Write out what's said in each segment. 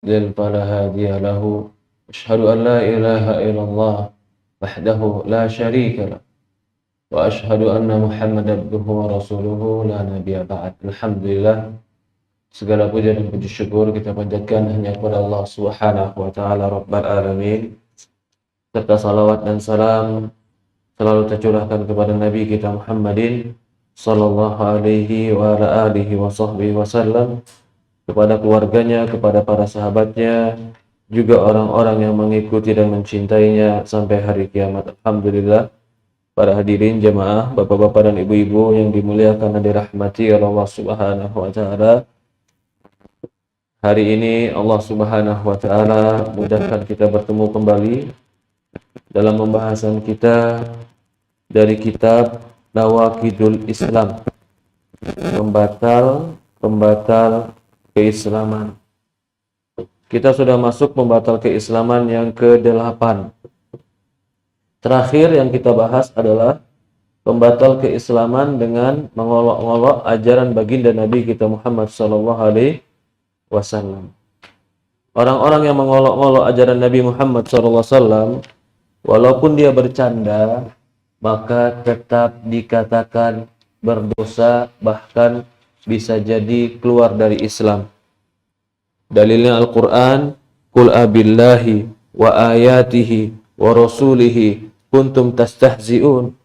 يضلل فلا هادي له. أشهد أن لا إله إلا الله وحده لا شريك له وأشهد أن محمدا عبده ورسوله لا نبي بعد. Alhamdulillah, segala puja dan puji syukur kita panjatkan hanya kepada Allah Subhanahu wa taala Rabbal alamin, serta salawat dan salam selalu tercurahkan kepada Nabi kita Muhammadin sallallahu alaihi wa ala alihi wa sahbihi wasallam, kepada keluarganya, kepada para sahabatnya, juga orang-orang yang mengikuti dan mencintainya sampai hari kiamat. Alhamdulillah, para hadirin jemaah, bapak-bapak dan ibu-ibu yang dimuliakan dan dirahmati Allah Subhanahu wa taala. Hari ini Allah Subhanahu wa taala mudahkan kita bertemu kembali dalam pembahasan kita dari kitab Nawaqidul Islam, pembatal keislaman. Kita sudah masuk pembatal keislaman yang ke-8. Terakhir yang kita bahas adalah pembatal keislaman dengan mengolok-olok ajaran baginda Nabi kita Muhammad sallallahu alaihi wasallam. Orang-orang yang mengolok-olok ajaran Nabi Muhammad sallallahu alaihi wasallam, walaupun dia bercanda, maka tetap dikatakan berdosa, bahkan bisa jadi keluar dari Islam. Dalilnya Al-Quran, Qul abillahi wa ayatihi wa rasulihi kuntum tastahzi'un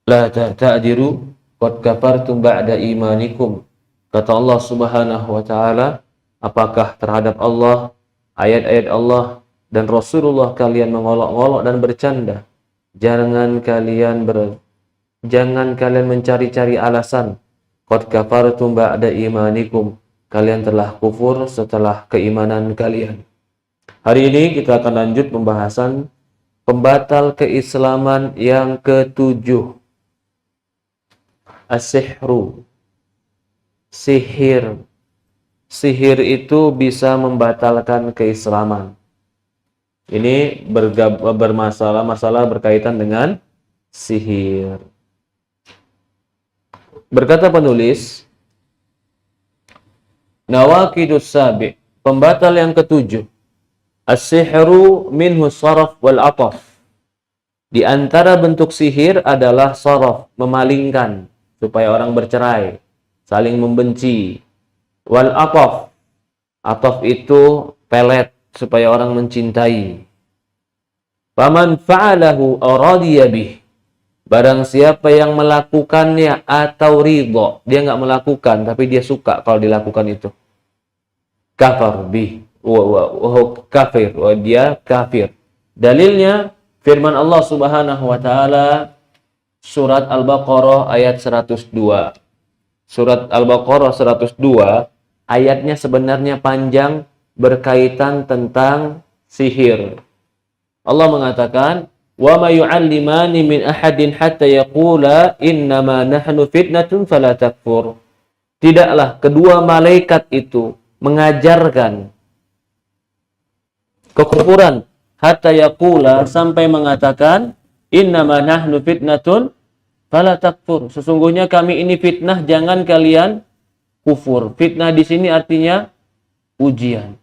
la ta'tadiru qad kafartum ba'da imanikum. Kata Allah Subhanahu wa taala, apakah terhadap Allah, ayat-ayat Allah dan Rasulullah kalian mengolok-olok dan bercanda? Jangan kalian mencari-cari alasan. Qad kafartum ba'da imanikum, kalian telah kufur setelah keimanan kalian. Hari ini kita akan lanjut pembahasan pembatal keislaman yang ke-7. As-sihru, sihir. Sihir itu bisa membatalkan keislaman. Ini masalah berkaitan dengan sihir. Berkata penulis, Nawaqidus sabi', pembatal yang ke-7. As-sihru minhu saraf wal ataf. Di antara bentuk sihir adalah saraf, memalingkan supaya orang bercerai, saling membenci. Wal ataf, ataf itu pelet supaya orang mencintai. Faman fa'alahu aradiya bih, barang siapa yang melakukannya atau ridho, dia nggak melakukan tapi dia suka kalau dilakukan itu, kafar bih, kafir, dia kafir. Dalilnya firman Allah Subhanahu wa taala surat Al-Baqarah ayat 102. Surat Al-Baqarah 102 ayatnya sebenarnya panjang, berkaitan tentang sihir. Allah mengatakan, wa ma yu'allimani min ahadin hatta yaqula innama nahnu fitnatun fala takfur. Tidaklah kedua malaikat itu mengajarkan kekufuran, hatta yaqula, sampai mengatakan innama nahnu fitnatun fala takfur. Sesungguhnya kami ini fitnah, jangan kalian kufur. Fitnah di sini artinya ujian.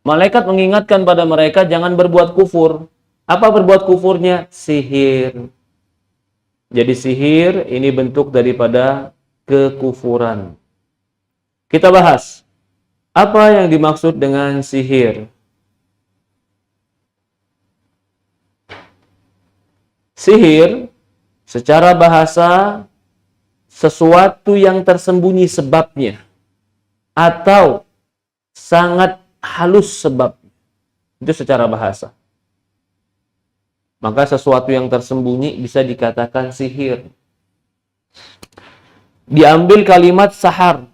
Malaikat mengingatkan pada mereka jangan berbuat kufur. Apa berbuat kufurnya? Sihir. Jadi sihir ini bentuk daripada kekufuran. Kita bahas apa yang dimaksud dengan sihir. Sihir secara bahasa sesuatu yang tersembunyi sebabnya atau sangat halus sebab. Itu secara bahasa. Maka sesuatu yang tersembunyi bisa dikatakan sihir. Diambil kalimat sahar.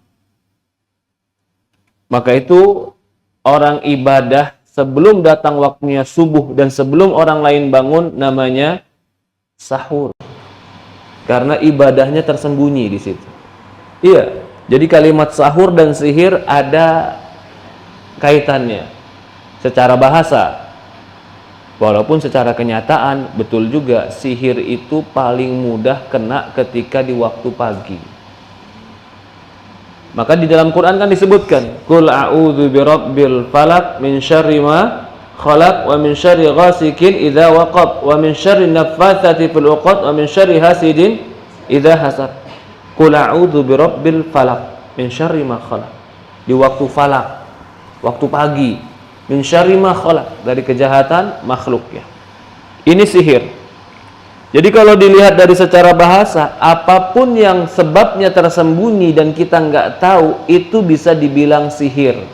Maka itu orang ibadah sebelum datang waktunya subuh dan sebelum orang lain bangun namanya sahur. Karena ibadahnya tersembunyi di situ. Iya, jadi kalimat sahur dan sihir ada kaitannya secara bahasa. Walaupun secara kenyataan betul juga sihir itu paling mudah kena ketika di waktu pagi. Maka di dalam Quran kan disebutkan, Qul a'udzu birabbil falaq min syarri ma khalaq wa min syarri ghasikin idza waqab wa min syarri naffatsati fil 'uqad wa min syarri hasidin idza hasad. Qul a'udzu birabbil falaq min syarri ma khalaq. Di waktu falak, waktu pagi, min syarri ma khalaq, dari kejahatan makhluk ya. Ini sihir. Jadi kalau dilihat dari secara bahasa, apapun yang sebabnya tersembunyi dan kita nggak tahu, itu bisa dibilang sihir.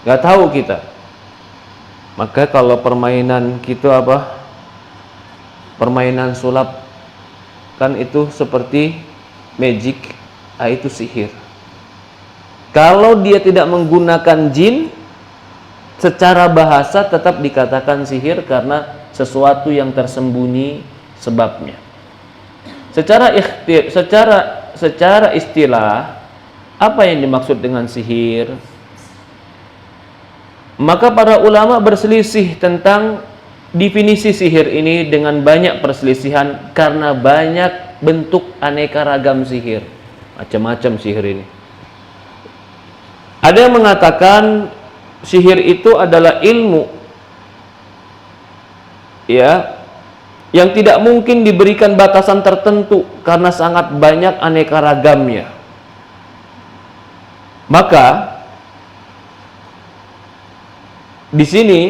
Nggak tahu kita. Maka kalau permainan gitu apa? Permainan sulap kan itu seperti magic, itu sihir. Kalau dia tidak menggunakan jin, secara bahasa tetap dikatakan sihir karena sesuatu yang tersembunyi sebabnya. Secara istilah, apa yang dimaksud dengan sihir? Maka para ulama berselisih tentang definisi sihir ini dengan banyak perselisihan karena banyak bentuk aneka ragam sihir. Macam-macam sihir ini. Ada yang mengatakan sihir itu adalah ilmu ya, yang tidak mungkin diberikan batasan tertentu karena sangat banyak aneka ragamnya. Maka di sini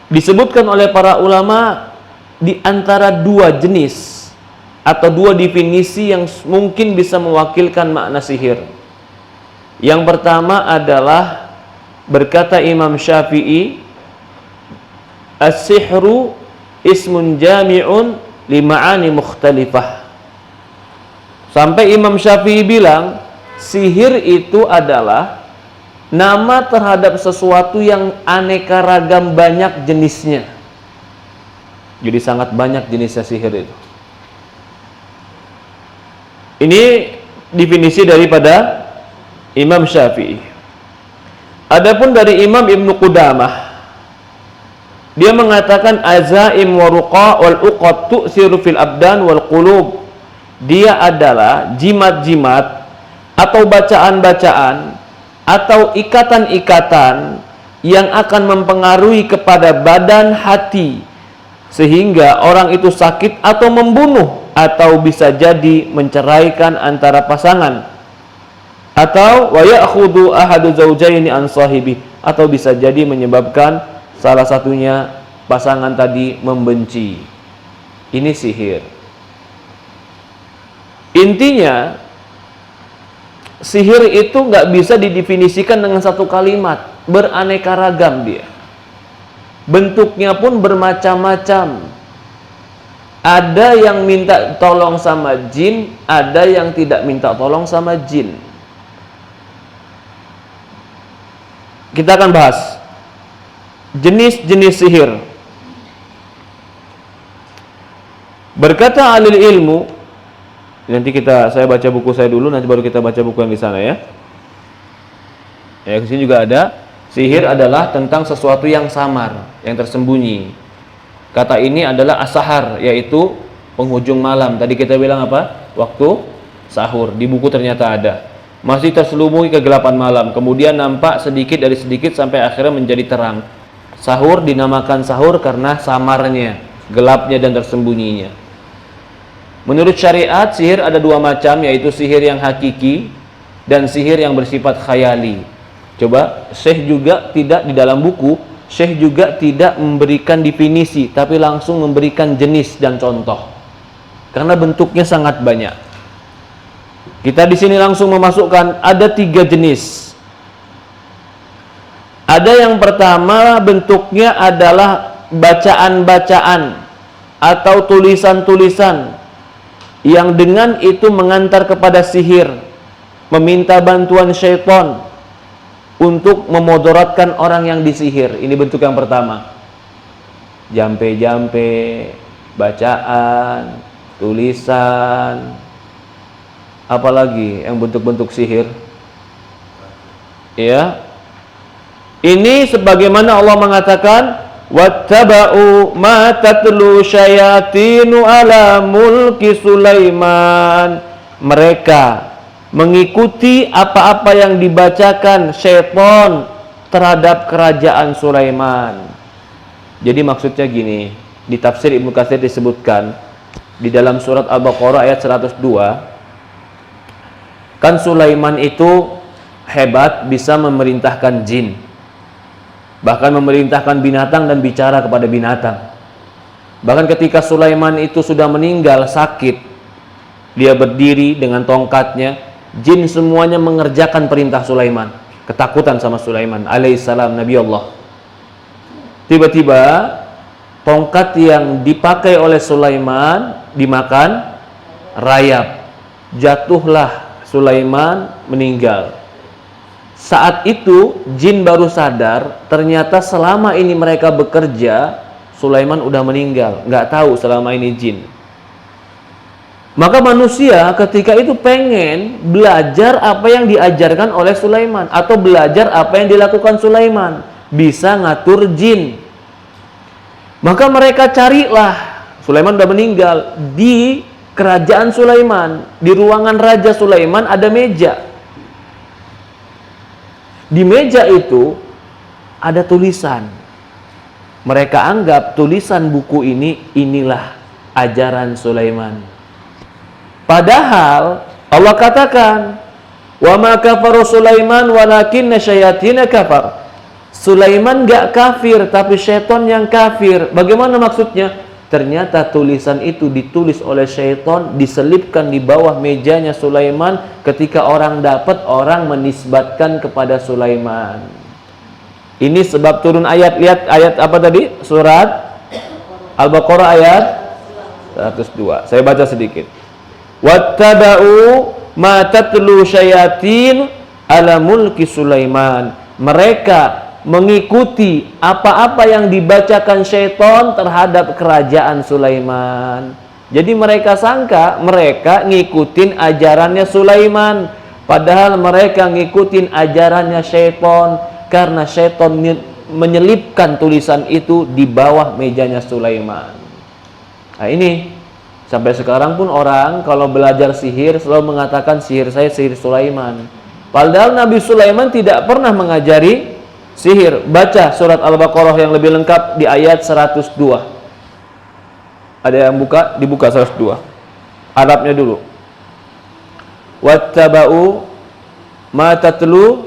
disebutkan oleh para ulama di antara dua jenis atau dua definisi yang mungkin bisa mewakilkan makna sihir. Yang pertama adalah berkata Imam Syafi'i, as-sihru ismun jami'un li ma'ani mukhtalifah. Sampai Imam Syafi'i bilang, sihir itu adalah nama terhadap sesuatu yang aneka ragam banyak jenisnya. Jadi sangat banyak jenisnya sihir itu. Ini definisi daripada Imam Syafi'i. Adapun dari Imam Ibnu Qudamah, dia mengatakan azaim wa ruqa wal uqad tu'siru fil abdan wal qulub. Dia adalah jimat-jimat atau bacaan-bacaan atau ikatan-ikatan yang akan mempengaruhi kepada badan, hati, sehingga orang itu sakit atau membunuh, atau bisa jadi menceraikan antara pasangan, atau wa ya'khudhu ahadu zawjaini an sahibi, atau bisa jadi menyebabkan salah satunya pasangan tadi membenci. Ini sihir. Intinya sihir itu nggak bisa didefinisikan dengan satu kalimat, beraneka ragam dia. Bentuknya pun bermacam-macam. Ada yang minta tolong sama jin, ada yang tidak minta tolong sama jin. Kita akan bahas jenis-jenis sihir. Berkata ahli ilmu, nanti saya baca buku saya dulu, nanti baru kita baca buku yang di sana ya. Ya, di sini juga ada. Sihir adalah tentang sesuatu yang samar, yang tersembunyi. Kata ini adalah as-sahar, yaitu penghujung malam. Tadi kita bilang apa? Waktu sahur. Di buku ternyata ada. Masih terselubungi kegelapan malam, kemudian nampak sedikit dari sedikit sampai akhirnya menjadi terang. Sahur dinamakan sahur karena samarnya, gelapnya dan tersembunyinya. Menurut syariat, sihir ada dua macam, yaitu sihir yang hakiki dan sihir yang bersifat khayali. Coba, Syekh juga tidak di dalam buku, Syekh juga tidak memberikan definisi, tapi langsung memberikan jenis dan contoh. Karena bentuknya sangat banyak. Kita di sini langsung memasukkan ada 3 jenis. Ada yang pertama, bentuknya adalah bacaan-bacaan atau tulisan-tulisan yang dengan itu mengantar kepada sihir, meminta bantuan syaitan untuk memudaratkan orang yang disihir. Ini bentuk yang pertama. Jampe-jampe, bacaan, tulisan, apalagi yang bentuk-bentuk sihir. Ya. Ini sebagaimana Allah mengatakan, wattaba'u ma tatlu syayatinu ala mulki Sulaiman. Mereka mengikuti apa-apa yang dibacakan syaitan terhadap kerajaan Sulaiman. Jadi maksudnya gini, di tafsir Ibnu Katsir disebutkan di dalam surat Al-Baqarah ayat 102, kan Sulaiman itu hebat, bisa memerintahkan jin, bahkan memerintahkan binatang dan bicara kepada binatang. Bahkan ketika Sulaiman itu sudah meninggal sakit, dia berdiri dengan tongkatnya, jin semuanya mengerjakan perintah Sulaiman, ketakutan sama Sulaiman alaihissalam, Nabi Allah. Tiba-tiba tongkat yang dipakai oleh Sulaiman dimakan rayap, jatuhlah Sulaiman, meninggal. Saat itu jin baru sadar, ternyata selama ini mereka bekerja, Sulaiman udah meninggal, nggak tahu selama ini jin. Maka manusia ketika itu pengen belajar apa yang diajarkan oleh Sulaiman, atau belajar apa yang dilakukan Sulaiman, bisa ngatur jin. Maka mereka carilah, Sulaiman udah meninggal, di kerajaan Sulaiman, di ruangan Raja Sulaiman ada meja. Di meja itu ada tulisan. Mereka anggap tulisan buku inilah ajaran Sulaiman. Padahal Allah katakan, "Wa ma kafara Sulaiman walakinna syayatina kafar." Sulaiman gak kafir, tapi syaitan yang kafir. Bagaimana maksudnya? Ternyata tulisan itu ditulis oleh syaitan, diselipkan di bawah mejanya Sulaiman. Ketika orang dapat, orang menisbatkan kepada Sulaiman. Ini sebab turun ayat. Lihat ayat apa tadi? Surat Al-Baqarah ayat 102. Saya baca sedikit. Wattaba'u ma tatlu syayatin ala mulki Sulaiman. Mereka mengikuti apa-apa yang dibacakan syaitan terhadap kerajaan Sulaiman. Jadi mereka sangka mereka ngikutin ajarannya Sulaiman, padahal mereka ngikutin ajarannya syaitan, karena syaitan menyelipkan tulisan itu di bawah mejanya Sulaiman. Nah ini, sampai sekarang pun orang kalau belajar sihir selalu mengatakan sihir saya sihir Sulaiman, padahal Nabi Sulaiman tidak pernah mengajari sihir. Baca surat Al-Baqarah yang lebih lengkap di ayat 102. Ada yang buka? Dibuka 102. Arabnya dulu. Wattaba'u ma tatlu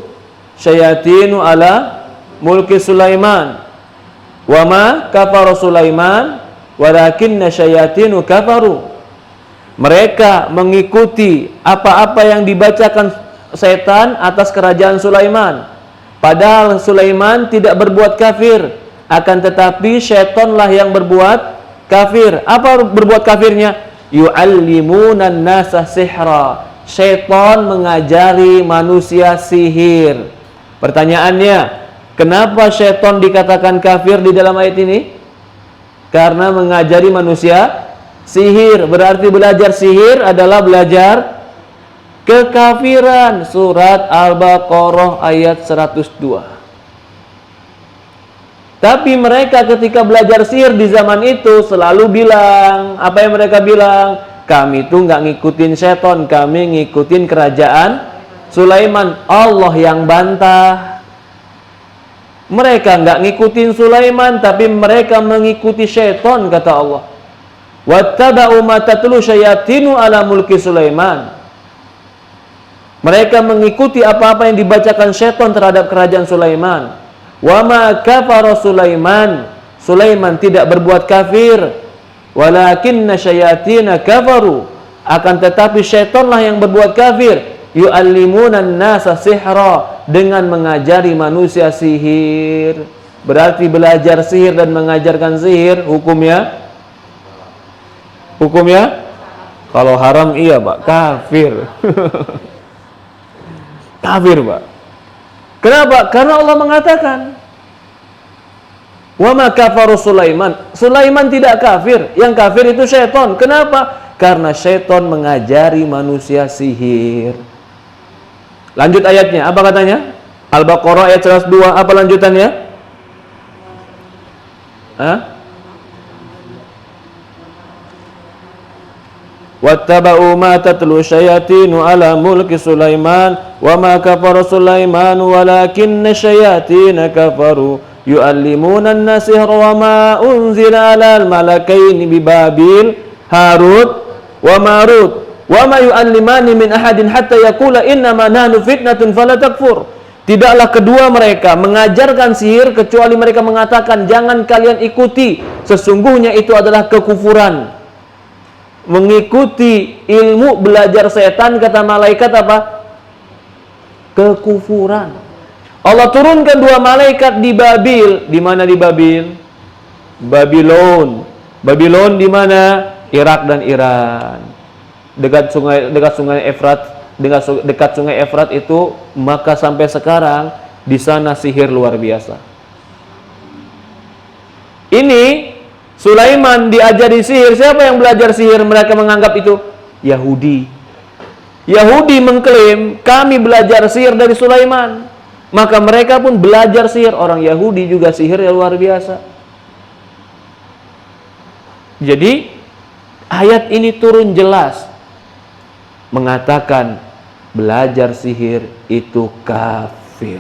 syayatinu ala mulki Sulaiman wa ma kafara Sulaiman walakinna syayatinu kafaru. Mereka mengikuti apa-apa yang dibacakan setan atas kerajaan Sulaiman, padahal Sulaiman tidak berbuat kafir, akan tetapi syaitanlah yang berbuat kafir. Apa berbuat kafirnya? Yu'allimunan nasa sihra. Syaitan mengajari manusia sihir. Pertanyaannya, kenapa syaitan dikatakan kafir di dalam ayat ini? Karena mengajari manusia sihir. Berarti belajar sihir adalah belajar kekafiran. Surat Al-Baqarah ayat 102. Tapi mereka ketika belajar sihir di zaman itu selalu bilang, apa yang mereka bilang? Kami tuh nggak ngikutin setan, kami ngikutin kerajaan Sulaiman. Allah yang bantah. Mereka nggak ngikutin Sulaiman, tapi mereka mengikuti setan, kata Allah. Wattaba'u ma tatlu syayatinu ala mulki Sulaiman. Mereka mengikuti apa-apa yang dibacakan setan terhadap kerajaan Sulaiman. Wa ma kafara Sulaiman. Sulaiman tidak berbuat kafir. Walakinna syayatina kafaru. Akan tetapi syaitanlah yang berbuat kafir. Yu'allimunan nasa sihra. Dengan mengajari manusia sihir. Berarti belajar sihir dan mengajarkan sihir hukumnya? Hukumnya? Kalau haram iya Pak, kafir. Kafir Pak. Kenapa? Karena Allah mengatakan, wa ma kafaru Sulaiman. Sulaiman tidak kafir, yang kafir itu syaitan. Kenapa? Karena syaitan mengajari manusia sihir. Lanjut ayatnya, apa katanya? Al-Baqarah ayat 102, apa lanjutannya? Hah? wattaba'u ma tatlu syayatinu ala mulki Sulaiman wa ma kafara Sulaiman walakinna syayatina kafaru yu'allimuna an-nasihra wa ma unzila ala al-malakaini bi Babil Harut wa Marut wa ma yu'allimani min ahadin hatta yaqula innama nahnu fitnatun fala takfur. Tidaklah kedua mereka mengajarkan sihir kecuali mereka mengatakan, jangan kalian ikuti, sesungguhnya itu adalah kekufuran. Mengikuti ilmu belajar setan, kata malaikat apa? Kekufuran. Allah turunkan dua malaikat di Babil. Di mana di Babil? Babylon. Babylon di mana? Irak dan Iran. Dekat sungai Efrat. Dekat sungai Efrat itu, maka sampai sekarang di sana sihir luar biasa. Ini Sulaiman diajari sihir. Siapa yang belajar sihir? Mereka menganggap itu Yahudi. Yahudi mengklaim kami belajar sihir dari Sulaiman. Maka mereka pun belajar sihir. Orang Yahudi juga sihir yang luar biasa. Jadi ayat ini turun jelas mengatakan belajar sihir itu kafir.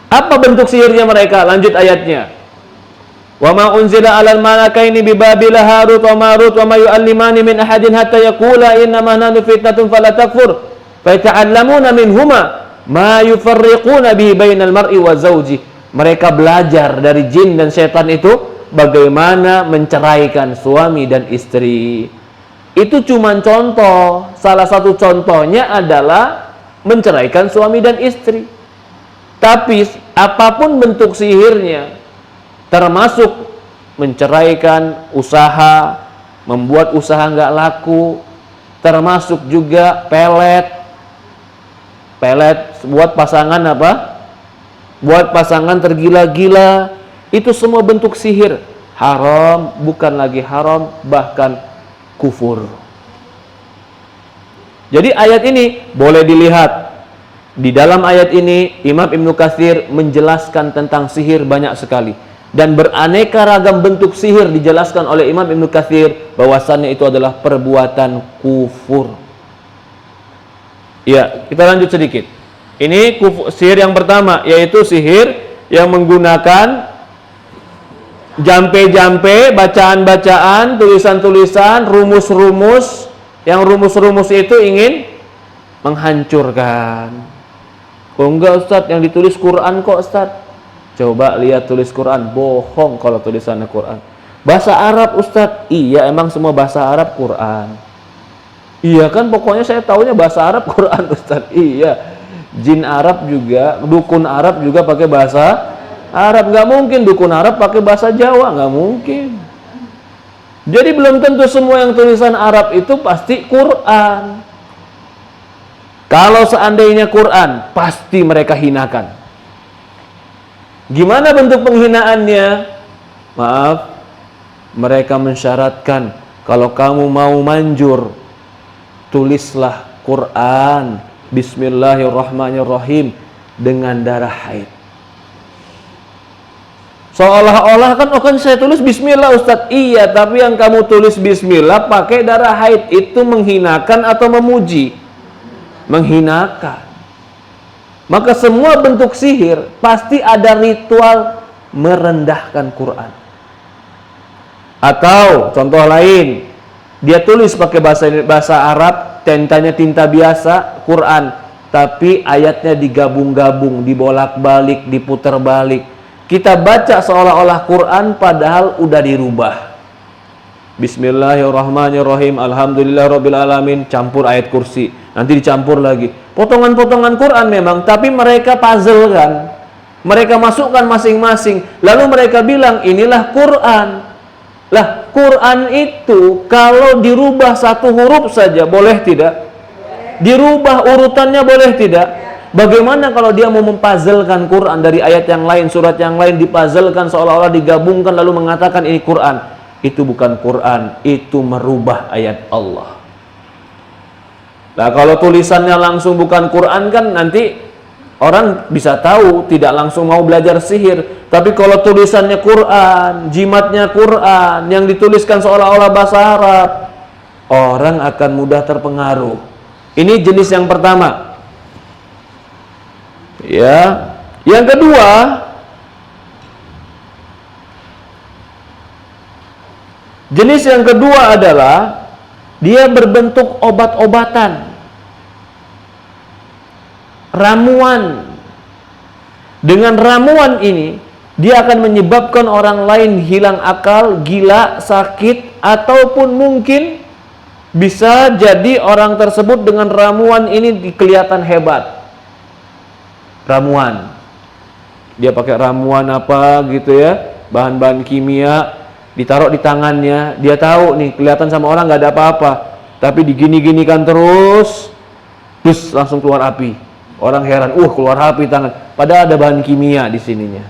Apa bentuk sihirnya mereka? Lanjut ayatnya. Wa ma unzila 'alal malakaini bi Babil Harut wa Marut wa ma yu'allimani min ahadin hatta yaqula innama nahnu fitnatun fala takfur. Fa yata'allamuna minhuma ma yufarriquna bihi bainal mar'i wa zawji. Mereka belajar dari jin dan setan itu bagaimana menceraikan suami dan istri. Itu cuma contoh. Salah satu contohnya adalah menceraikan suami dan istri. Tapi apapun bentuk sihirnya, termasuk menceraikan usaha, membuat usaha nggak laku, termasuk juga pelet buat pasangan apa? Buat pasangan tergila-gila. Itu semua bentuk sihir. Haram, bukan lagi haram, bahkan kufur. Jadi ayat ini boleh dilihat. Di dalam ayat ini Imam Ibnu Katsir menjelaskan tentang sihir banyak sekali, dan beraneka ragam bentuk sihir dijelaskan oleh Imam Ibnu Katsir bahwasannya itu adalah perbuatan kufur. Ya, kita lanjut sedikit. Ini sihir yang pertama, yaitu sihir yang menggunakan jampe-jampe, bacaan-bacaan, tulisan-tulisan, rumus-rumus. Yang rumus-rumus itu ingin menghancurkan. Oh enggak Ustadz, yang ditulis Quran kok Ustadz. Coba lihat tulis Quran, bohong kalau tulisannya Quran. Bahasa Arab Ustadz, iya emang semua bahasa Arab Quran. Iya kan, pokoknya saya taunya bahasa Arab Quran Ustadz. Iya, jin Arab juga, dukun Arab juga pakai bahasa Arab. Nggak mungkin dukun Arab pakai bahasa Jawa, nggak mungkin. Jadi belum tentu semua yang tulisan Arab itu pasti Quran. Kalau seandainya Quran, pasti mereka hinakan. Gimana bentuk penghinaannya? Maaf, mereka mensyaratkan kalau kamu mau manjur, tulislah Quran Bismillahirrahmanirrahim dengan darah haid. Seolah-olah kan, oh kan saya tulis Bismillah Ustadz. Iya, tapi yang kamu tulis Bismillah pakai darah haid, itu menghinakan atau memuji? Menghinakan. Maka semua bentuk sihir pasti ada ritual merendahkan Quran. Atau contoh lain, dia tulis pakai bahasa Arab, tintanya tinta biasa, Quran, tapi ayatnya digabung-gabung, dibolak-balik, diputar balik. Kita baca seolah-olah Quran padahal udah dirubah. Bismillahirrahmanirrahim, Alhamdulillahirabbil alamin, campur ayat kursi, nanti dicampur lagi. Potongan-potongan Quran memang, tapi mereka puzzle kan. Mereka masukkan masing-masing, lalu mereka bilang inilah Quran. Lah, Quran itu kalau dirubah satu huruf saja boleh tidak? Dirubah urutannya boleh tidak? Bagaimana kalau dia mau mempuzzlekan Quran dari ayat yang lain, surat yang lain, dipuzzlekan seolah-olah digabungkan lalu mengatakan ini Quran? Itu bukan Quran, itu merubah ayat Allah. Nah, kalau tulisannya langsung bukan Quran kan nanti Orang bisa tahu, tidak langsung mau belajar sihir, tapi kalau tulisannya Quran, jimatnya Quran, yang dituliskan seolah-olah bahasa Arab, orang akan mudah terpengaruh. Ini jenis yang pertama. Ya. Yang kedua, jenis yang kedua adalah dia berbentuk obat-obatan, ramuan. Dengan ramuan ini dia akan menyebabkan orang lain hilang akal, gila, sakit, ataupun mungkin bisa jadi orang tersebut dengan ramuan ini kelihatan hebat. Ramuan, dia pakai ramuan apa gitu ya, bahan-bahan kimia, ditaruh di tangannya, dia tahu nih kelihatan sama orang nggak ada apa-apa, tapi digini-ginikan terus langsung keluar api. Orang heran, keluar api tangan, padahal ada bahan kimia di sininya.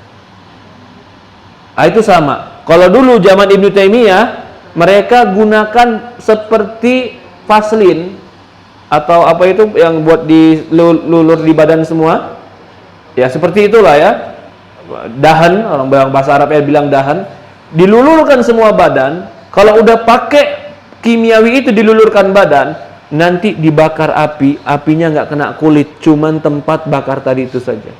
Itu sama. Kalau dulu zaman Ibnu Taimiyah, mereka gunakan seperti vaselin atau apa itu yang buat dilulur di badan semua. Ya seperti itulah ya. Dahan, orang bahasa Arabnya bilang dahan, dilulurkan semua badan. Kalau udah pakai kimiawi itu dilulurkan badan, nanti dibakar api, apinya nggak kena kulit, cuman tempat bakar tadi itu saja.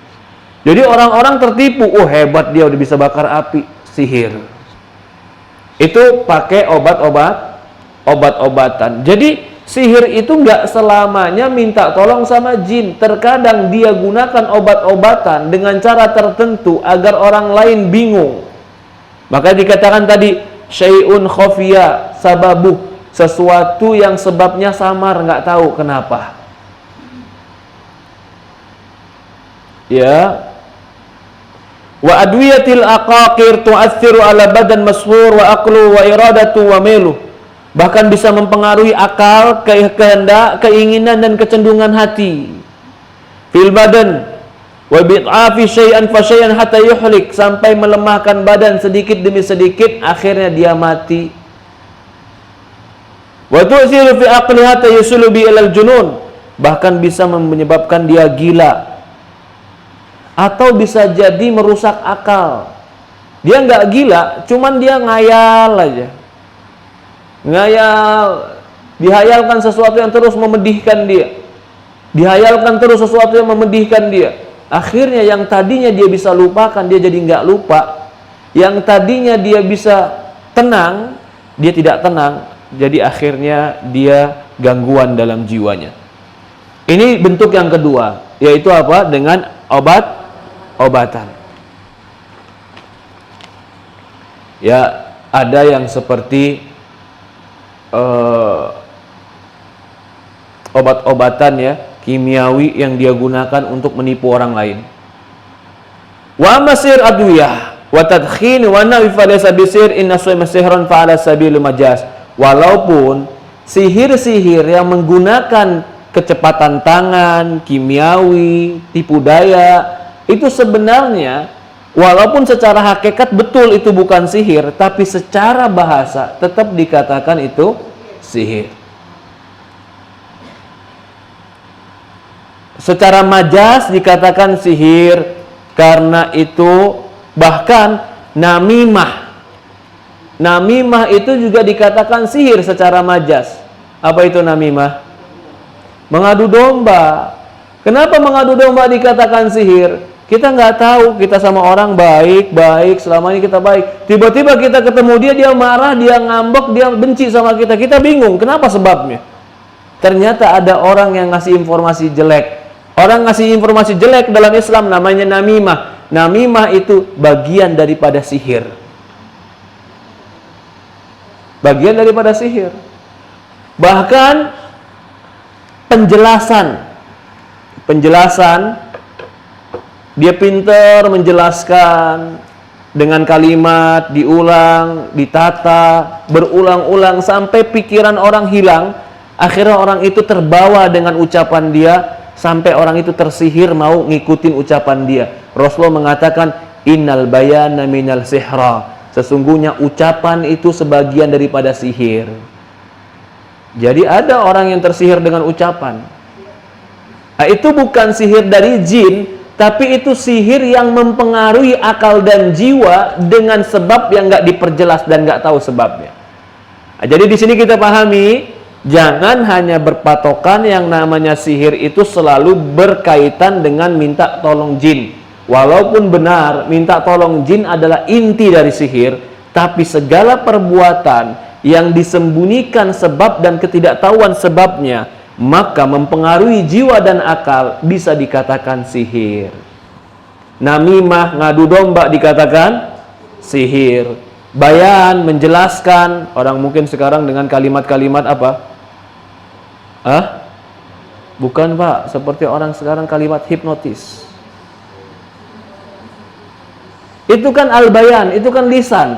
Jadi orang-orang tertipu, hebat dia udah bisa bakar api, sihir. Itu pakai obat-obatan. Jadi sihir itu nggak selamanya minta tolong sama jin. Terkadang dia gunakan obat-obatan dengan cara tertentu agar orang lain bingung. Maka dikatakan tadi syai'un khafiya sababuh, sesuatu yang sebabnya samar, nggak tahu kenapa. Ya. Wa adwiyatil aqaqir tu'athiru ala badan mashhur wa aqlu wa iradatu wa miluh. Bahkan bisa mempengaruhi akal, kehendak, keinginan dan kecenderungan hati. Fil badan wa bid'afi syai'an fa syai'an hatta yuhlik, sampai melemahkan badan sedikit demi sedikit, akhirnya dia mati. Wa tu'thiru fi aqli hatta yusulu bi ilal junun, bahkan bisa menyebabkan dia gila, atau bisa jadi merusak akal. Dia nggak gila, cuman dia ngayal aja. Ngayal, dihayalkan sesuatu yang terus memedihkan dia. Dihayalkan terus sesuatu yang memedihkan dia. Akhirnya yang tadinya dia bisa lupakan, dia jadi nggak lupa. Yang tadinya dia bisa tenang, dia tidak tenang. Jadi akhirnya dia gangguan dalam jiwanya. Ini bentuk yang kedua, yaitu apa? Dengan obat-obatan. Ya, ada yang seperti obat-obatan ya, kimiawi yang dia gunakan untuk menipu orang lain. Wa masir adwiyah wa tadkhin wa nawi falaysa bisir inna suyma sihran fa ala sabil majaz. Walaupun sihir-sihir yang menggunakan kecepatan tangan, kimiawi, tipu daya, itu sebenarnya walaupun secara hakikat betul itu bukan sihir, tapi secara bahasa tetap dikatakan itu sihir. Secara majaz dikatakan sihir karena itu. Bahkan namimah itu juga dikatakan sihir secara majaz. Apa itu namimah? Mengadu domba. Kenapa mengadu domba dikatakan sihir? Kita nggak tahu, kita sama orang baik, selama ini kita baik. Tiba-tiba kita ketemu dia marah, dia ngambek, dia benci sama kita. Kita bingung, kenapa sebabnya? Ternyata ada orang yang ngasih informasi jelek. Orang ngasih informasi jelek dalam Islam namanya namimah. Namimah itu bagian daripada sihir. Bagian daripada sihir. Bahkan penjelasan, dia pintar menjelaskan dengan kalimat diulang, ditata, berulang-ulang sampai pikiran orang hilang. Akhirnya orang itu terbawa dengan ucapan dia, sampai orang itu tersihir mau ngikutin ucapan dia. Rasulullah mengatakan innal bayana minal sihra, sesungguhnya ucapan itu sebagian daripada sihir. Jadi ada orang yang tersihir dengan ucapan. Nah, itu bukan sihir dari jin, tapi itu sihir yang mempengaruhi akal dan jiwa dengan sebab yang nggak diperjelas dan nggak tahu sebabnya. Nah, jadi di sini kita pahami, jangan hanya berpatokan yang namanya sihir itu selalu berkaitan dengan minta tolong jin. Walaupun benar minta tolong jin adalah inti dari sihir, tapi segala perbuatan yang disembunyikan sebab dan ketidaktahuan sebabnya, maka mempengaruhi jiwa dan akal, bisa dikatakan sihir. Namimah, ngadu domba, dikatakan sihir. Bayan, menjelaskan, orang mungkin sekarang dengan kalimat-kalimat apa? Bukan Pak, seperti orang sekarang kalimat hipnotis. Itu kan al-bayan, itu kan lisan.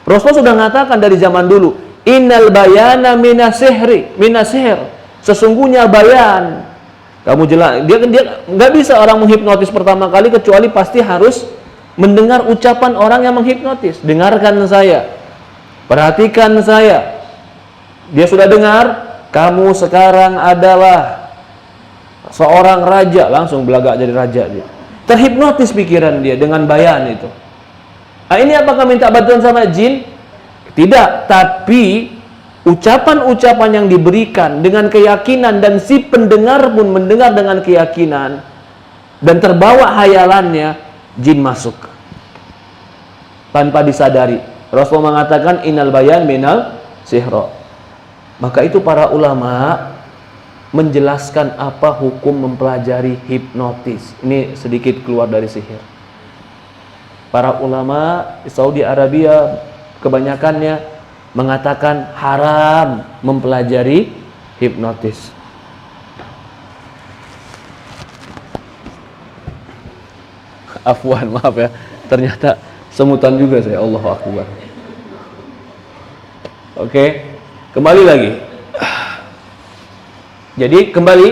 Rasul sudah mengatakan dari zaman dulu, innal bayana minasihri, minasihir. Sesungguhnya bayan, kamu jelas, dia nggak bisa orang menghipnotis pertama kali kecuali pasti harus mendengar ucapan orang yang menghipnotis. Dengarkan saya, perhatikan saya. Dia sudah dengar, kamu sekarang adalah seorang raja, langsung belagak jadi raja dia. Terhipnotis pikiran dia dengan bayan itu. Nah, ini apakah minta bantuan sama jin? Tidak, tapi ucapan-ucapan yang diberikan dengan keyakinan dan si pendengar pun mendengar dengan keyakinan dan terbawa hayalannya, jin masuk tanpa disadari. Rasul mengatakan innal bayan minal sihro. Maka itu para ulama menjelaskan apa hukum mempelajari hipnotis. Ini sedikit keluar dari sihir. Para ulama di Saudi Arabia kebanyakannya mengatakan haram mempelajari hipnotis. Afwan, maaf ya. Ternyata semutan juga saya, Allahu Akbar. Oke, kembali lagi. Jadi kembali,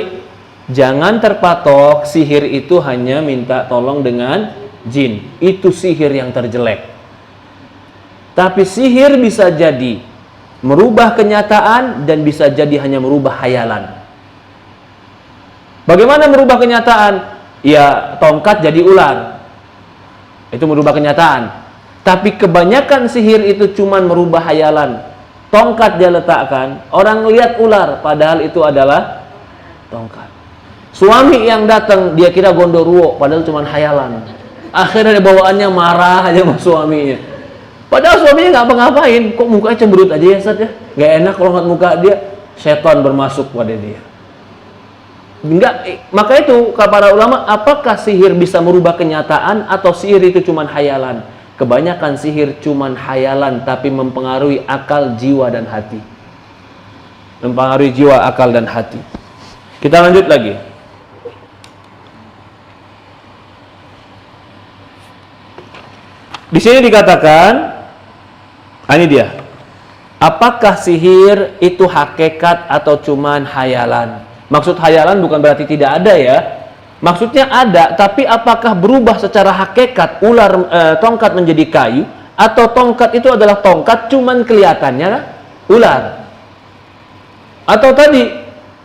jangan terpatok sihir itu hanya minta tolong dengan jin. Itu sihir yang terjelek. Tapi sihir bisa jadi merubah kenyataan dan bisa jadi hanya merubah hayalan. Bagaimana merubah kenyataan? Ya, tongkat jadi ular. Itu merubah kenyataan. Tapi kebanyakan sihir itu cuma merubah hayalan. Tongkat dia letakkan, orang lihat ular, padahal itu adalah tongkat. Suami yang datang, dia kira gondoruo, padahal cuma hayalan. Akhirnya bawaannya marah aja sama suaminya. Padahal suaminya nggak apa-ngapain, kok mukanya cemberut aja ya Ustaz ya? Nggak enak kalau ngeliat muka dia, setan bermasuk pada dia. Enggak, maka itu kata para ulama, apakah sihir bisa merubah kenyataan atau sihir itu cuma hayalan? Kebanyakan sihir cuma hayalan tapi mempengaruhi akal, jiwa dan hati. Mempengaruhi jiwa, akal dan hati. Kita lanjut lagi. Di sini dikatakan, ini dia. Apakah sihir itu hakikat atau cuman hayalan? Maksud hayalan bukan berarti tidak ada ya. Maksudnya ada, tapi apakah berubah secara hakikat tongkat menjadi kayu, atau tongkat itu adalah tongkat cuman kelihatannya ular? Atau tadi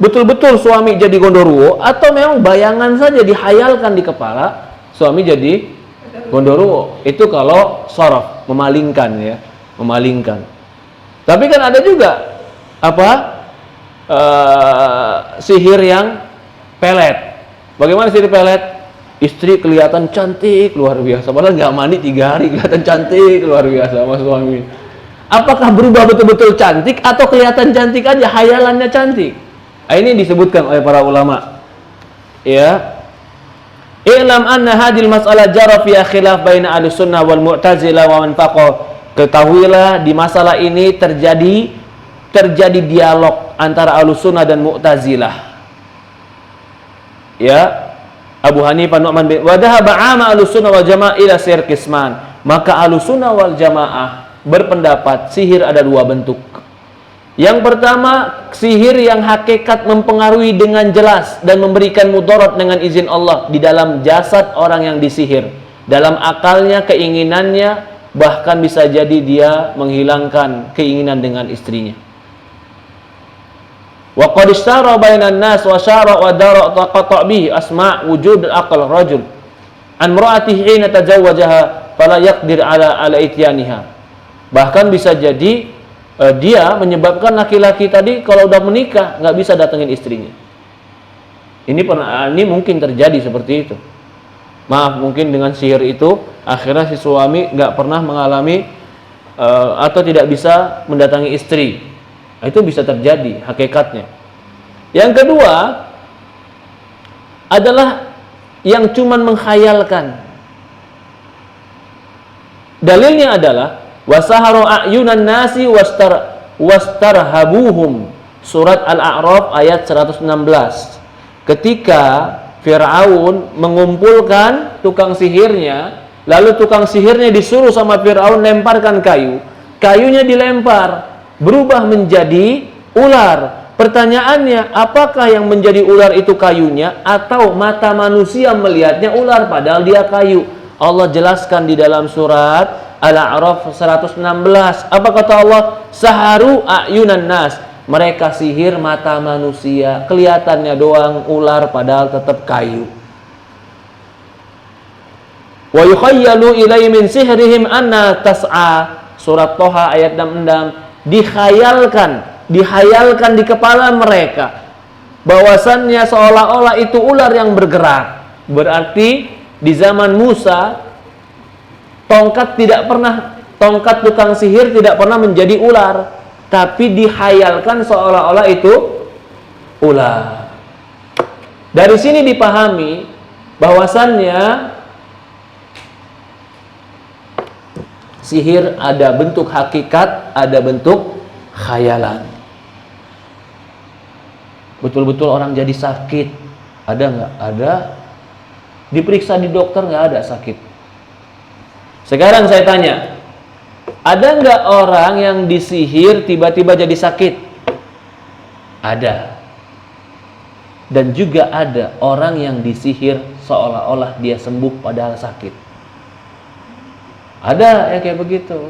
betul-betul suami jadi gondoruo, atau memang bayangan saja dihayalkan di kepala suami jadi gondoruo? Itu kalau sorof, memalingkan ya, memalingkan. Tapi kan ada juga sihir yang pelet. Bagaimana sihir pelet? Istri kelihatan cantik luar biasa, padahal nggak mandi 3 hari kelihatan cantik luar biasa sama suami. Apakah berubah betul-betul cantik atau kelihatan cantik aja, hayalannya cantik? Nah, ini disebutkan oleh para ulama. Ya. I'lam anna hadil mas'alah jara fi khilaf baina ahlussunnah wal mu'tazilah wa man faqah. Ketahuilah di masalah ini terjadi dialog antara ahlussunnah dan mu'tazilah. Ya, Abu Hanifah, Nu'man bin wadhaba 'ama ahlussunnah wal jamaah ila sihir qisman. Maka ahlussunnah wal jamaah berpendapat sihir ada 2 bentuk. Yang pertama, sihir yang hakikat mempengaruhi dengan jelas dan memberikan mudarat dengan izin Allah di dalam jasad orang yang disihir, dalam akalnya, keinginannya, bahkan bisa jadi dia menghilangkan keinginan dengan istrinya. Wa qad ishtara bainan nas wa syara wa dara taqata bihi asma' wujud aqal rajul an mar'atihi hina tazawwajaha fala yaqdir ala ityaniha. Bahkan bisa jadi dia menyebabkan laki-laki tadi kalau udah menikah nggak bisa datengin istrinya. Ini mungkin terjadi seperti itu. Maaf, mungkin dengan sihir itu akhirnya si suami nggak pernah mengalami atau tidak bisa mendatangi istri. Itu bisa terjadi hakikatnya. Yang kedua adalah yang cuman menghayalkan. Dalilnya adalah wasaharu ayunan nasi wastarhabuhum, surat Al-A'raf ayat 116. Ketika Fir'aun mengumpulkan tukang sihirnya, lalu tukang sihirnya disuruh sama Fir'aun lemparkan kayu, kayunya dilempar berubah menjadi ular. Pertanyaannya, apakah yang menjadi ular itu kayunya atau mata manusia melihatnya ular padahal dia kayu? Allah jelaskan di dalam surat Al-A'raf 116. Apa kata Allah? Saharu ayunan nas. Mereka sihir mata manusia, kelihatannya doang ular padahal tetap kayu. Wa yukhayyalu ilaihi min sihrihim anna tas'a, surat Toha ayat 66. Dihayalkan di kepala mereka bahwasannya seolah-olah itu ular yang bergerak. Berarti di zaman Musa tongkat tukang sihir tidak pernah menjadi ular, tapi dihayalkan seolah-olah itu ular. Dari sini dipahami bahwasannya sihir ada bentuk hakikat, ada bentuk khayalan. Betul-betul orang jadi sakit, ada nggak? Ada. Diperiksa di dokter nggak ada sakit. Sekarang saya tanya, ada nggak orang yang disihir tiba-tiba jadi sakit? Ada. Dan juga ada orang yang disihir seolah-olah dia sembuh padahal sakit. Ada yang kayak begitu.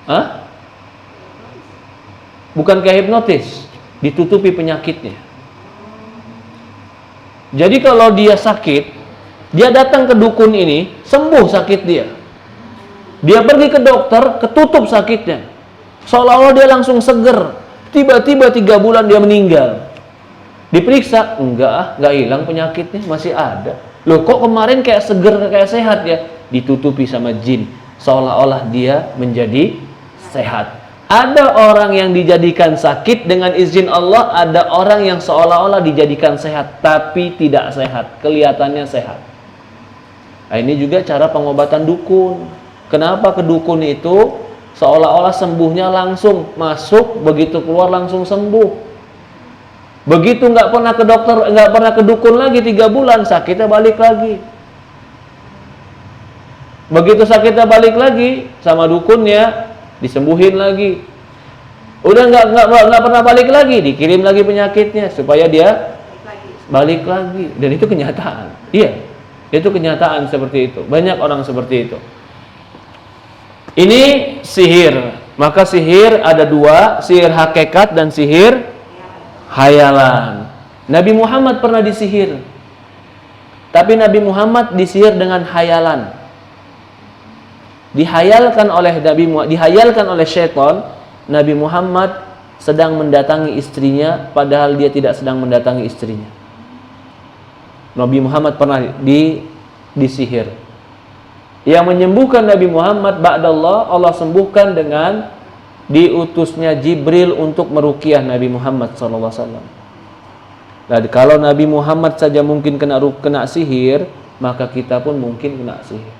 Hah? Bukan kayak hipnotis, ditutupi penyakitnya. Jadi kalau dia sakit, dia datang ke dukun ini, sembuh sakit dia. Dia pergi ke dokter, ketutup sakitnya. Seolah-olah dia langsung seger. Tiba-tiba 3 bulan dia meninggal. Diperiksa, enggak hilang penyakitnya, masih ada. Loh, kok kemarin kayak seger, kayak sehat ya? Ditutupi sama jin. Seolah-olah dia menjadi sehat. Ada orang yang dijadikan sakit dengan izin Allah, ada orang yang seolah-olah dijadikan sehat, tapi tidak sehat, kelihatannya sehat. Nah, ini juga cara pengobatan dukun. Kenapa ke dukun itu seolah-olah sembuhnya langsung masuk, begitu keluar langsung sembuh. Begitu nggak pernah ke dokter, nggak pernah ke dukun lagi 3 bulan, sakitnya balik lagi. Begitu sakitnya balik lagi, sama dukunnya disembuhin lagi. Udah nggak pernah balik lagi, dikirim lagi penyakitnya supaya dia balik lagi. Dan itu kenyataan. Iya, itu kenyataan seperti itu. Banyak orang seperti itu. Ini sihir. Maka sihir ada 2, sihir hakikat dan sihir hayalan. Nabi Muhammad pernah disihir. Tapi Nabi Muhammad disihir dengan hayalan. Dihayalkan oleh syaitan, Nabi Muhammad sedang mendatangi istrinya padahal dia tidak sedang mendatangi istrinya. Nabi Muhammad pernah disihir. Yang menyembuhkan Nabi Muhammad ba'dallah, Allah sembuhkan dengan diutusnya Jibril untuk meruqyah Nabi Muhammad SAW. Nah, kalau Nabi Muhammad saja mungkin kena sihir, maka kita pun mungkin kena sihir.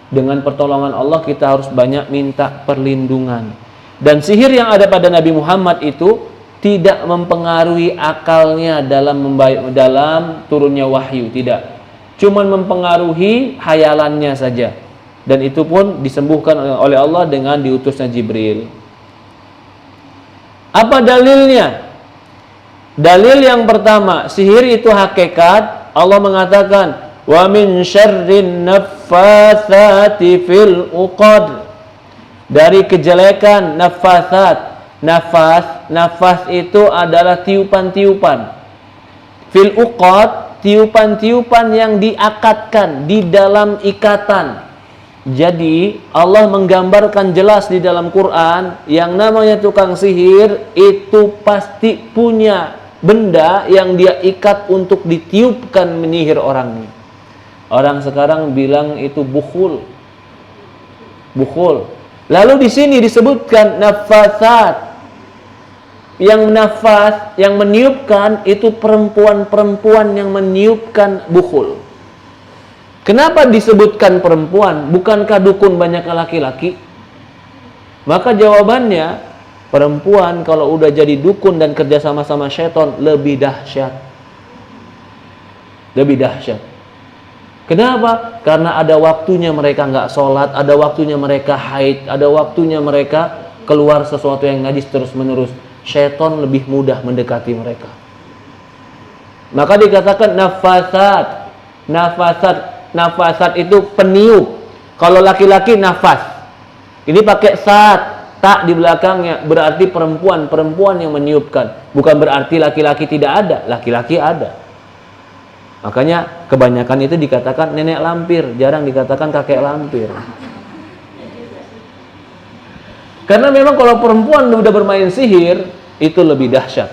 Dengan pertolongan Allah kita harus banyak minta perlindungan. Dan sihir yang ada pada Nabi Muhammad itu tidak mempengaruhi akalnya dalam turunnya wahyu, tidak. Cuma mempengaruhi hayalannya saja. Dan itu pun disembuhkan oleh Allah dengan diutusnya Jibril. Apa dalilnya? Dalil yang pertama, sihir itu hakikat. Allah mengatakan, wa min syarrin naffatsati fil uqad. Dari kejelekan naffatsat, Nafas itu adalah tiupan-tiupan. Fil uqad, tiupan-tiupan yang diakatkan di dalam ikatan. Jadi Allah menggambarkan jelas di dalam Quran, yang namanya tukang sihir itu pasti punya benda yang dia ikat untuk ditiupkan menyihir orangnya. Orang sekarang bilang itu bukhul. Lalu di sini disebutkan nafasat. Yang nafas, yang meniupkan itu perempuan-perempuan yang meniupkan bukhul. Kenapa disebutkan perempuan? Bukankah dukun banyak laki-laki? Maka jawabannya, perempuan kalau udah jadi dukun dan kerja sama-sama syaitan lebih dahsyat. Lebih dahsyat. Kenapa? Karena ada waktunya mereka nggak sholat, ada waktunya mereka haid, ada waktunya mereka keluar sesuatu yang najis terus-menerus. Syaitan lebih mudah mendekati mereka. Maka dikatakan nafasat itu peniup. Kalau laki-laki nafas. Ini pakai tak di belakangnya, berarti perempuan yang meniupkan. Bukan berarti laki-laki tidak ada, laki-laki ada. Makanya kebanyakan itu dikatakan nenek lampir, jarang dikatakan kakek lampir. Karena memang kalau perempuan udah bermain sihir itu lebih dahsyat.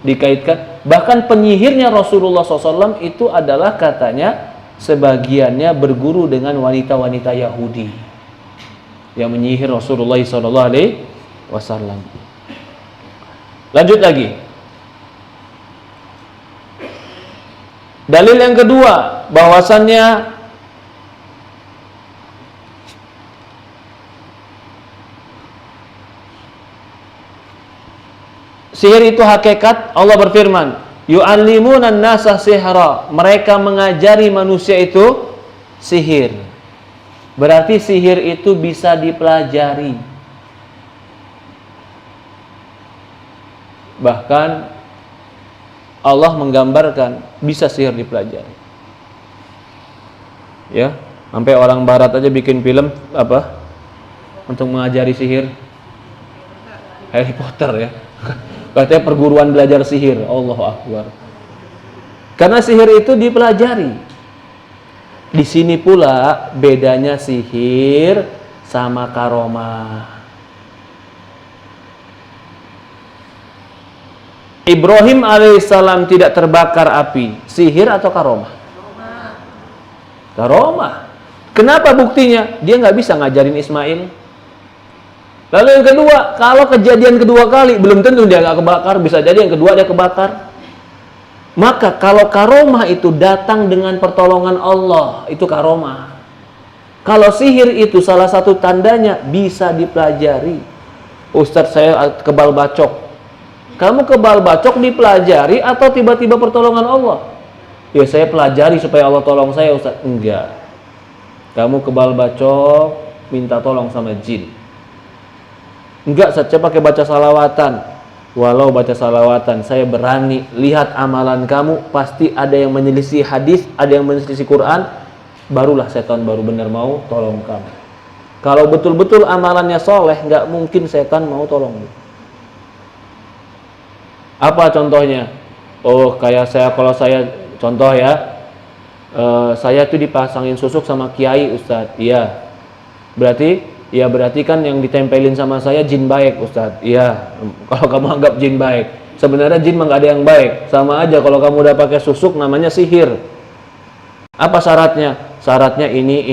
Dikaitkan. Bahkan penyihirnya Rasulullah SAW itu adalah katanya sebagiannya berguru dengan wanita-wanita Yahudi yang menyihir Rasulullah SAW. Lanjut lagi. Dalil yang kedua, bahwasannya sihir itu hakikat. Allah berfirman, yu'allimunan nasa sihra. Mereka mengajari manusia itu sihir. Berarti sihir itu bisa dipelajari. Bahkan Allah menggambarkan bisa sihir dipelajari. Ya, sampai orang barat aja bikin film apa? Untuk mengajari sihir. Harry Potter ya. Katanya perguruan belajar sihir. Allahu Akbar. Karena sihir itu dipelajari. Di sini pula bedanya sihir sama karomah. Ibrahim alaihissalam tidak terbakar api. Sihir atau karomah? Karomah. Kenapa buktinya? Dia nggak bisa ngajarin Ismail. Lalu yang kedua, kalau kejadian kedua kali, belum tentu dia nggak kebakar. Bisa jadi yang kedua dia kebakar. Maka kalau karomah itu datang dengan pertolongan Allah, itu karomah. Kalau sihir itu salah satu tandanya bisa dipelajari. Ustadz, saya kebal bacok. Kamu kebal bacok dipelajari atau tiba-tiba pertolongan Allah? Ya saya pelajari supaya Allah tolong saya, Ustaz. Enggak. Kamu kebal bacok minta tolong sama jin. Enggak, saya pakai baca salawatan. Walau baca salawatan, saya berani lihat amalan kamu pasti ada yang menyelisih hadis, ada yang menyelisih Quran, barulah setan baru benar mau tolong kamu. Kalau betul-betul amalannya soleh, enggak mungkin setan mau tolong. Apa contohnya? Oh, kayak kalau saya contoh ya, saya tuh dipasangin susuk sama kiai, Ustadz. Iya. Berarti kan yang ditempelin sama saya jin baik, Ustadz. Iya. Kalau kamu anggap jin baik, sebenarnya jin mah nggak ada yang baik. Sama aja kalau kamu udah pakai susuk, namanya sihir. Apa syaratnya? Syaratnya ini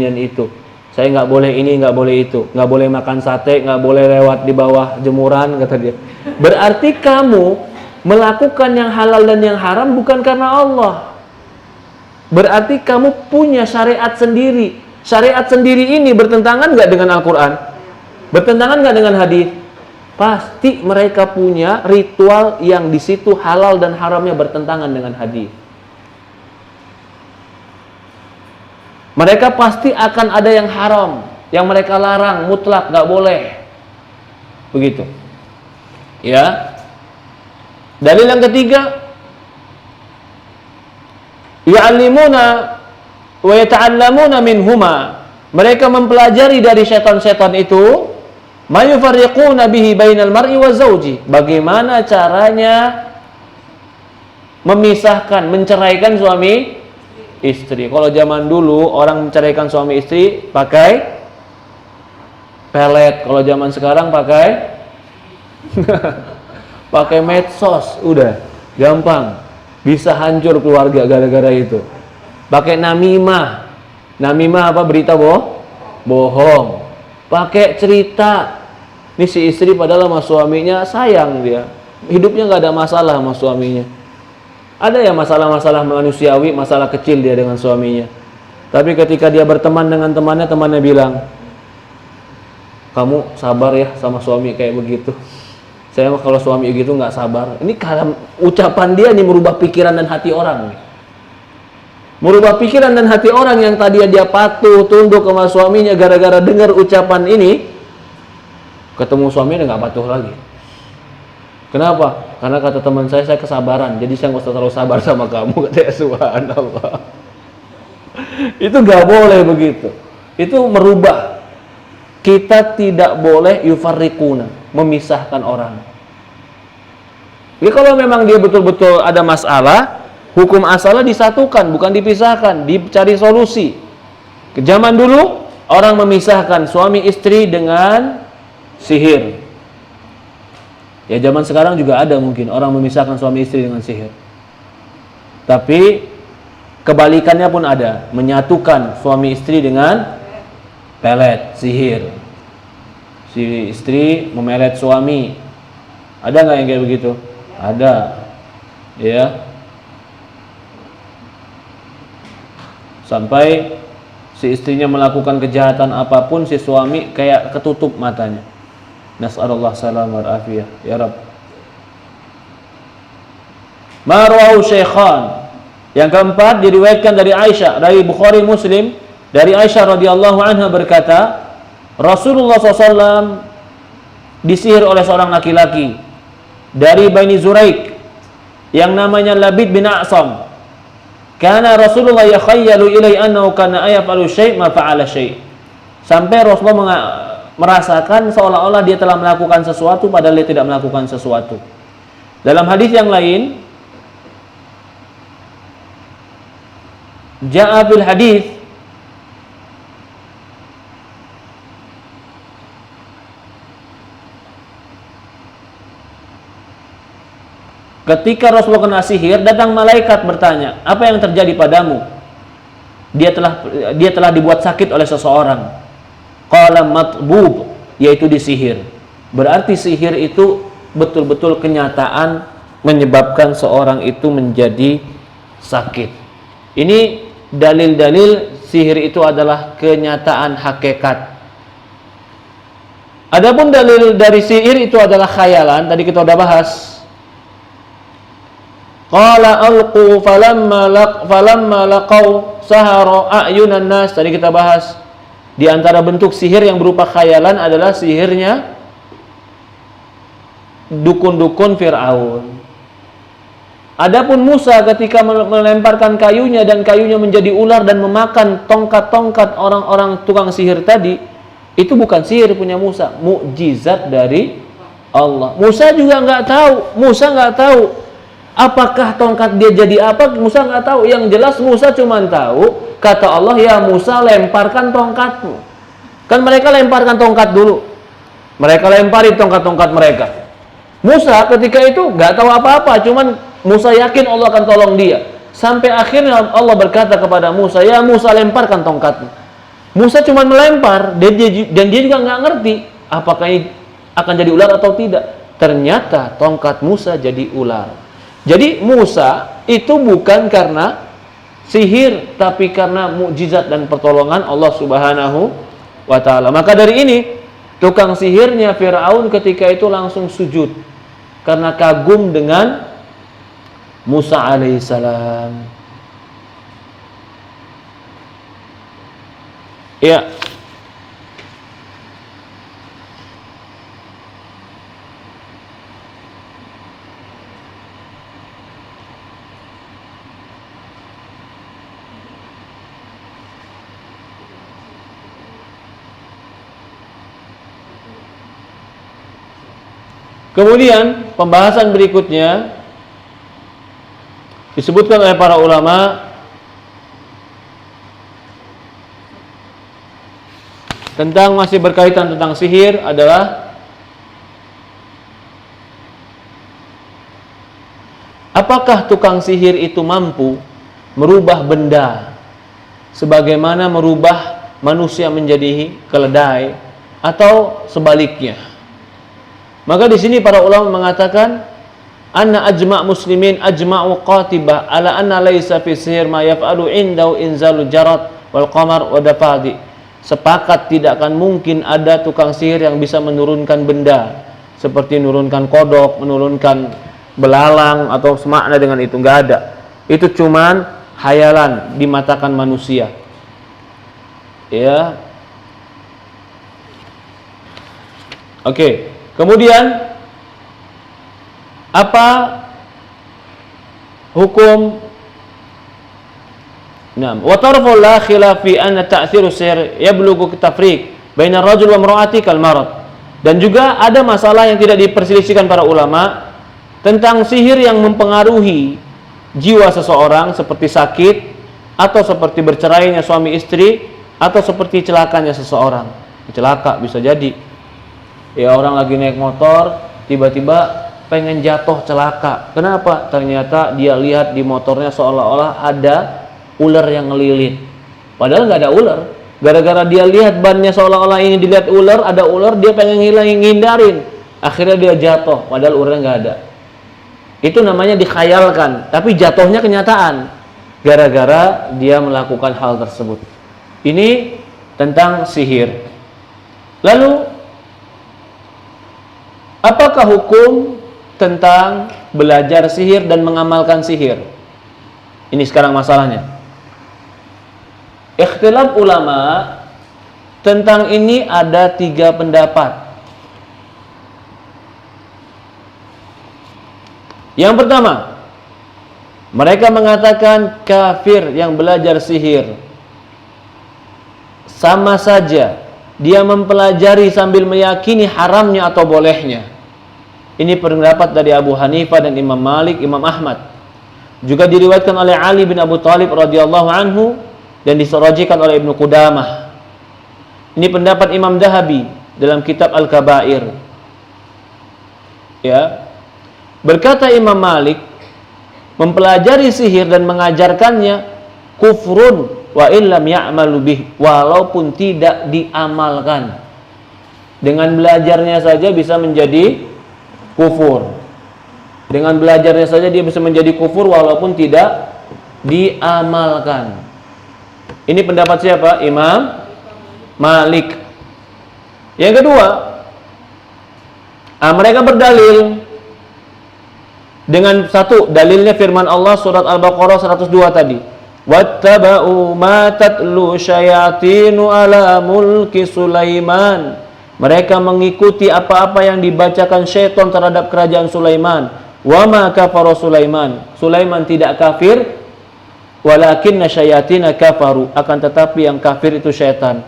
dan itu. Saya nggak boleh ini, nggak boleh itu, nggak boleh makan sate, nggak boleh lewat di bawah jemuran, kata dia. Berarti kamu melakukan yang halal dan yang haram bukan karena Allah. Berarti kamu punya syariat sendiri. Syariat sendiri ini bertentangan nggak dengan Al-Quran? Bertentangan nggak dengan hadis? Pasti mereka punya ritual yang di situ halal dan haramnya bertentangan dengan hadis. Mereka pasti akan ada yang haram, yang mereka larang, mutlak, nggak boleh. Begitu. Ya. Dalil yang ketiga, ya'allimuna wa yata'allamuna minhuma. Mereka mempelajari dari setan-setan itu Ma yufarriquna bihi bainal mar'i wa zawji. Bagaimana caranya memisahkan, menceraikan suami istri. Kalau zaman dulu orang menceraikan suami istri pakai pelet. Kalau zaman sekarang pakai pakai medsos, udah gampang. Bisa hancur keluarga gara-gara itu. Pakai namimah. Namimah apa? Berita bohong. Pakai cerita. Ini si istri padahal sama suaminya sayang dia. Hidupnya nggak ada masalah sama suaminya. Ada ya masalah-masalah manusiawi, masalah kecil dia dengan suaminya. Tapi ketika dia berteman dengan temannya, temannya bilang, kamu sabar ya sama suami kayak begitu. Saya kalau suami gitu nggak sabar. Ini karena ucapan dia nih merubah pikiran dan hati orang. Merubah pikiran dan hati orang yang tadi dia patuh, tunduk sama suaminya gara-gara dengar ucapan ini. Ketemu suaminya nggak patuh lagi. Kenapa? Karena kata teman saya kesabaran. Jadi saya nggak usah terlalu sabar sama kamu. Katanya subhanallah. Itu nggak boleh begitu. Itu merubah. Kita tidak boleh yufarriquna, memisahkan orang. Jadi kalau memang dia betul-betul ada masalah, hukum asalnya disatukan, bukan dipisahkan, dicari solusi. Ke zaman dulu orang memisahkan suami istri dengan sihir. Ya zaman sekarang juga ada mungkin orang memisahkan suami istri dengan sihir. Tapi kebalikannya pun ada, menyatukan suami istri dengan pelet, sihir. Si istri memelet suami. Ada nggak yang kayak begitu? Ada. Ya. Sampai si istrinya melakukan kejahatan apapun, si suami kayak ketutup matanya. Nas'alullah salam wal afiyah. Ya Rabb. Ma rawahu Syaikhan. Yang keempat diriwayatkan dari Aisyah, dari Bukhari Muslim, dari Aisyah radhiyallahu anha berkata, Rasulullah SAW disihir oleh seorang laki-laki dari Bani Zuraik yang namanya Labid bin A'sam. Karena Rasulullah yakhayyalu ilai annahu kana ayafalu syai' ma fa'ala syai'. Sampai Rasulullah merasakan seolah-olah dia telah melakukan sesuatu padahal dia tidak melakukan sesuatu. Dalam hadis yang lain, ja'a bil hadis ketika Rasulullah kena sihir, datang malaikat bertanya, apa yang terjadi padamu? Dia telah dibuat sakit oleh seseorang. Qala matbub, yaitu disihir. Berarti sihir itu betul-betul kenyataan menyebabkan seorang itu menjadi sakit. Ini dalil-dalil sihir itu adalah kenyataan hakikat. Adapun dalil dari sihir itu adalah khayalan, tadi kita udah bahas. Qala alqu falamma laqaw sahara a'yunan nas, tadi kita bahas. Di antara bentuk sihir yang berupa khayalan adalah sihirnya dukun-dukun Fir'aun. Adapun Musa ketika melemparkan kayunya dan kayunya menjadi ular dan memakan tongkat-tongkat orang-orang tukang sihir tadi, itu bukan sihir punya Musa, mukjizat dari Allah. Musa juga nggak tahu. Musa nggak tahu apakah tongkat dia jadi apa. Musa nggak tahu. Yang jelas Musa cuma tahu kata Allah, ya Musa lemparkan tongkatmu. Kan mereka lemparkan tongkat dulu. Mereka lempari tongkat-tongkat mereka. Musa ketika itu nggak tahu apa-apa, cuman Musa yakin Allah akan tolong dia. Sampai akhirnya Allah berkata kepada Musa, ya Musa lemparkan tongkatmu. Musa cuma melempar, dan dia juga nggak ngerti apakah ini akan jadi ular atau tidak. Ternyata tongkat Musa jadi ular. Jadi Musa itu bukan karena sihir, tapi karena mukjizat dan pertolongan Allah Subhanahu wa ta'ala. Maka dari ini tukang sihirnya Fir'aun ketika itu langsung sujud karena kagum dengan Musa alaihissalam. Ya. Kemudian pembahasan berikutnya disebutkan oleh para ulama tentang masih berkaitan tentang sihir adalah apakah tukang sihir itu mampu merubah benda sebagaimana merubah manusia menjadi keledai atau sebaliknya? Maka di sini para ulama mengatakan anna ajma' muslimin ajma'u qatibah ala anna laisa fi sihir ma yaf'alu indahu inzalu jarat wal qamar wa dafadi. Sepakat tidak akan mungkin ada tukang sihir yang bisa menurunkan benda seperti menurunkan kodok, menurunkan belalang atau semakna dengan itu, enggak ada. Itu cuman hayalan dimatakan manusia. Ya. Oke. Kemudian apa hukum? Naam, wa tarfu la khilaf fi anna ta'thiru sihr yablughu tafriq baina ar-rajul wa imra'ati kal marad. Dan juga ada masalah yang tidak diperselisihkan para ulama tentang sihir yang mempengaruhi jiwa seseorang seperti sakit atau seperti bercerainya suami istri atau seperti celakanya seseorang. Celaka bisa jadi. Ya, orang lagi naik motor tiba-tiba pengen jatuh celaka. Kenapa? Ternyata dia lihat di motornya seolah-olah ada ular yang ngelilit. Padahal nggak ada ular. Gara-gara dia lihat bannya seolah-olah ini dilihat ular, ada ular, dia pengen hindarin. Akhirnya dia jatuh, padahal ularnya nggak ada. Itu namanya dikhayalkan, tapi jatuhnya kenyataan. Gara-gara dia melakukan hal tersebut. Ini tentang sihir. Lalu apakah hukum tentang belajar sihir dan mengamalkan sihir? Ini sekarang masalahnya. Ikhtilaf ulama tentang ini ada 3 pendapat. Yang pertama, mereka mengatakan kafir yang belajar sihir. Sama saja dia mempelajari sambil meyakini haramnya atau bolehnya. Ini pendapat dari Abu Hanifah dan Imam Malik, Imam Ahmad. Juga diriwayatkan oleh Ali bin Abu Thalib radhiyallahu anhu dan disorojikan oleh Ibnu Qudamah. Ini pendapat Imam Dahabi dalam kitab Al-Kabair. Ya. Berkata Imam Malik, mempelajari sihir dan mengajarkannya kufrun wa illam ya'malu bih, walaupun tidak diamalkan. Dengan belajarnya saja bisa menjadi kufur. Dengan belajarnya saja dia bisa menjadi kufur walaupun tidak diamalkan. Ini pendapat siapa? Imam Malik. Yang kedua, mereka berdalil dengan satu, dalilnya firman Allah surat Al-Baqarah 102 tadi. Wattaba'u ma tatlu syayatinu ala mulki Sulaiman. Mereka mengikuti apa-apa yang dibacakan syaitan terhadap kerajaan Sulaiman. Wa ma kafara Sulaiman. Sulaiman tidak kafir. Walakinna syayatina kafaru, akan tetapi yang kafir itu syaitan.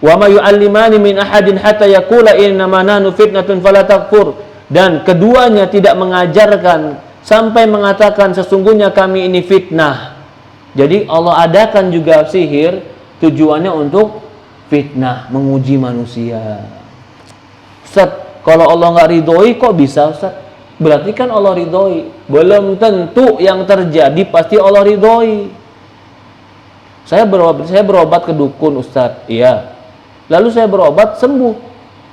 Wa ma yu'allimani min ahadin hatta yaqula innama nahnu fitnatun fala takfur. Dan keduanya tidak mengajarkan sampai mengatakan sesungguhnya kami ini fitnah. Jadi Allah adakan juga sihir tujuannya untuk fitnah, menguji manusia. Ustaz, kalau Allah nggak ridhoi kok bisa Ustaz? Berarti kan Allah ridhoi. Belum tentu yang terjadi pasti Allah ridhoi. Saya berobat ke dukun Ustaz. Iya. Lalu saya berobat sembuh.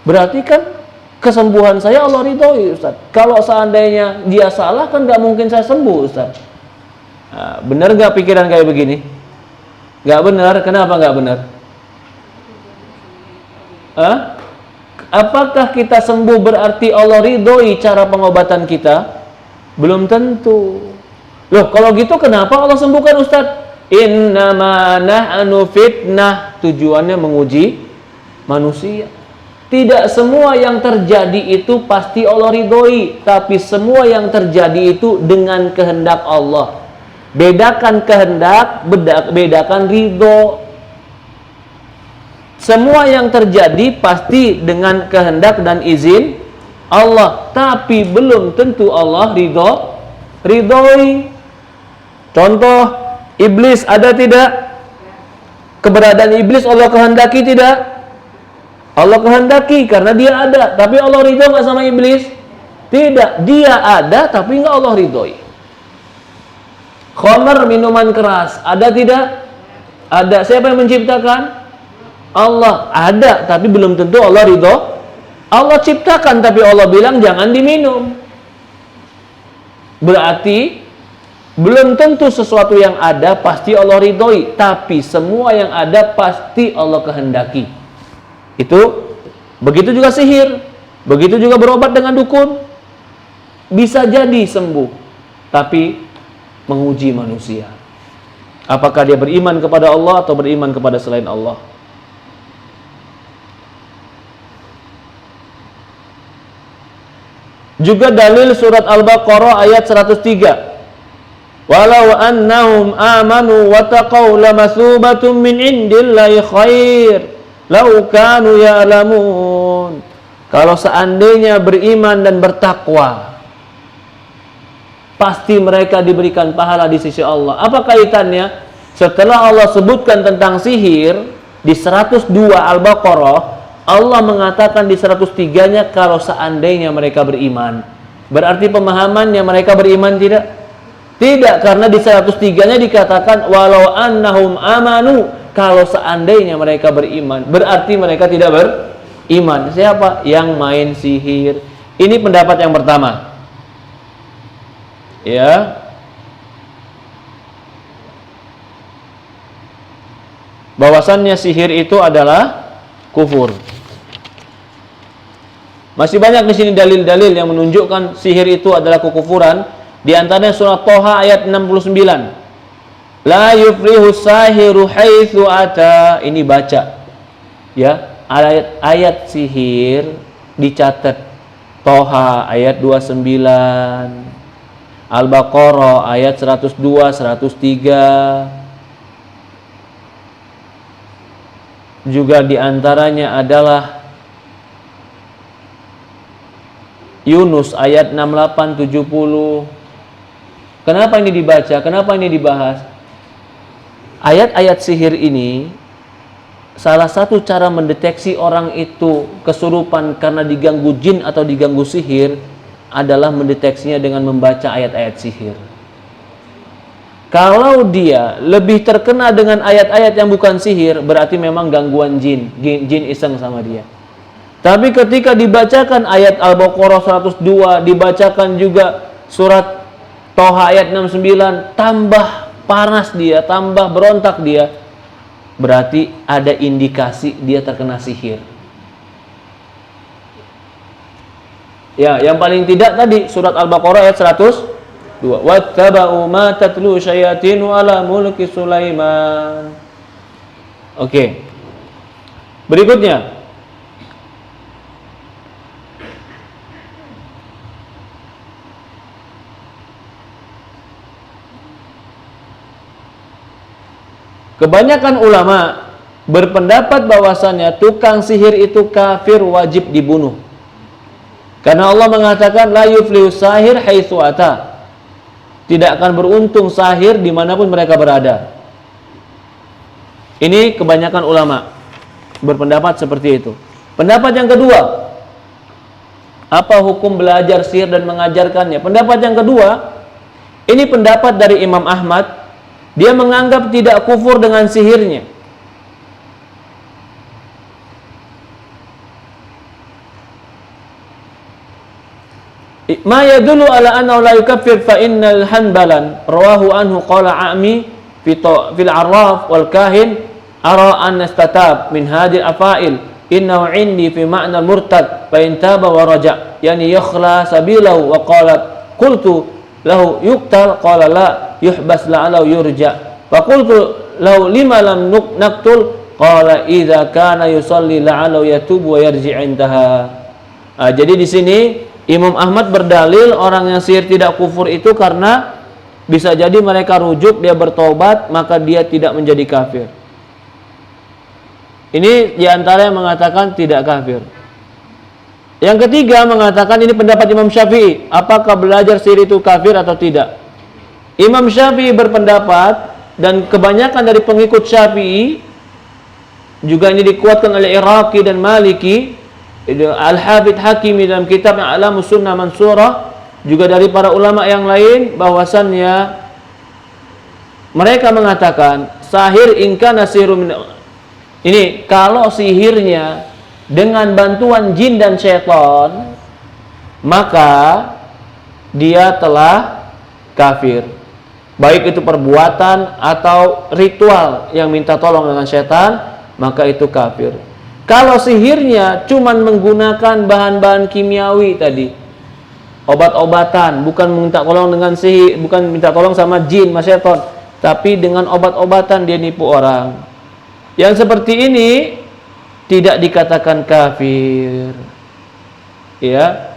Berarti kan kesembuhan saya Allah ridhoi Ustaz. Kalau seandainya dia salah kan nggak mungkin saya sembuh Ustaz. Nah, benar nggak pikiran kayak begini? Nggak benar. Kenapa nggak benar? Apakah kita sembuh berarti Allah ridhoi cara pengobatan kita? Belum tentu. Loh, kalau gitu kenapa Allah sembuhkan Ustaz? Innama nahnu fitnah. Tujuannya menguji manusia. Tidak semua yang terjadi itu pasti Allah ridhoi, tapi semua yang terjadi itu dengan kehendak Allah. Bedakan kehendak, bedakan ridho. Semua yang terjadi pasti dengan kehendak dan izin Allah, tapi belum tentu Allah ridhoi. Contoh, iblis ada tidak? Keberadaan iblis Allah kehendaki tidak? Allah kehendaki karena dia ada, tapi Allah ridho nggak sama iblis? Tidak, dia ada tapi nggak Allah ridhoi. Khamar, minuman keras, ada tidak? Ada. Siapa yang menciptakan? Allah. Ada, tapi belum tentu Allah ridho. Allah ciptakan, tapi Allah bilang jangan diminum. Berarti belum tentu sesuatu yang ada pasti Allah ridhoi, tapi semua yang ada pasti Allah kehendaki. Itu begitu juga sihir, begitu juga berobat dengan dukun. Bisa jadi sembuh, tapi menguji manusia. Apakah dia beriman kepada Allah atau beriman kepada selain Allah? Juga dalil surat Al-Baqarah ayat 103. Walau annahum amanu wa taqaw lamathubatun min indillahi khair law kanu ya'lamun. Kalau seandainya beriman dan bertakwa, pasti mereka diberikan pahala di sisi Allah. Apa kaitannya? Setelah Allah sebutkan tentang sihir di 102 Al-Baqarah, Allah mengatakan di 103-nya kalau seandainya mereka beriman. Berarti pemahamannya mereka beriman tidak? Tidak, karena di 103-nya dikatakan walau annahum amanu, kalau seandainya mereka beriman. Berarti mereka tidak beriman. Siapa? Yang main sihir. Ini pendapat yang pertama. Ya, bahwasannya sihir itu adalah kufur. Masih banyak di sini dalil-dalil yang menunjukkan sihir itu adalah kekufuran. Di antaranya surat Thaha ayat 69. La yuflihu sahiru haitsu ata. Ini baca. Ya, ayat sihir dicatat. Thaha ayat 29. Al-Baqarah ayat 102, 103. Juga diantaranya adalah Yunus ayat 68, 70. Kenapa ini dibaca? Kenapa ini dibahas? Ayat-ayat sihir ini salah satu cara mendeteksi orang itu kesurupan karena diganggu jin atau diganggu sihir adalah mendeteksinya dengan membaca ayat-ayat sihir. Kalau dia lebih terkena dengan ayat-ayat yang bukan sihir, berarti memang gangguan jin iseng sama dia. Tapi ketika dibacakan ayat Al-Baqarah 102, dibacakan juga surat Thaha ayat 69, tambah panas dia, tambah berontak dia, berarti ada indikasi dia terkena sihir. Ya, yang paling tidak tadi surat Al-Baqarah ayat 102. Wattaba'u ma tatlu syayatinu ala mulki Sulaiman. Oke. Berikutnya. Kebanyakan ulama berpendapat bahwasannya tukang sihir itu kafir, wajib dibunuh. Karena Allah mengatakan la yuflihu sahir haitsu ata. Tidak akan beruntung sahir dimanapun mereka berada. Ini kebanyakan ulama berpendapat seperti itu. Pendapat yang kedua, apa hukum belajar sihir dan mengajarkannya? Pendapat yang kedua, ini pendapat dari Imam Ahmad. Dia menganggap tidak kufur dengan sihirnya. Ma yadullu ala annahu la yukaffir fa innal hanbalan rawahu anhu qala a'mi fil arraf wal kahin ara an istatab min hadhihi afail innahu indi fi ma'na murtad fa in taba wa raja yani yakhla sabilahu wa qalat qultu lahu yuqtal qala la yuhbas la'alau yurja fa qultu lahu lima lam naqtul qala idza kana yusalli la'alau yatubu wa yarji' indaha. Jadi di sini Imam Ahmad berdalil orang yang sihir tidak kufur itu karena bisa jadi mereka rujuk, dia bertobat, maka dia tidak menjadi kafir. Ini diantara yang mengatakan tidak kafir. Yang ketiga mengatakan ini pendapat Imam Syafi'i, apakah belajar sihir itu kafir atau tidak? Imam Syafi'i berpendapat, dan kebanyakan dari pengikut Syafi'i juga ini dikuatkan oleh Iraqi dan Maliki, Al-Hafidz Hakimi dalam kitab yang A'lamus Sunnah Mansurah, juga dari para ulama yang lain, bahwasannya mereka mengatakan sahir ingkana sihru min, ini kalau sihirnya dengan bantuan jin dan syaitan, maka dia telah kafir. Baik itu perbuatan atau ritual yang minta tolong dengan syaitan, maka itu kafir. Kalau sihirnya cuman menggunakan bahan-bahan kimiawi tadi, obat-obatan, bukan minta tolong dengan sihir, bukan minta tolong sama jin, sama syaitan, tapi dengan obat-obatan dia nipu orang. Yang seperti ini tidak dikatakan kafir. Ya.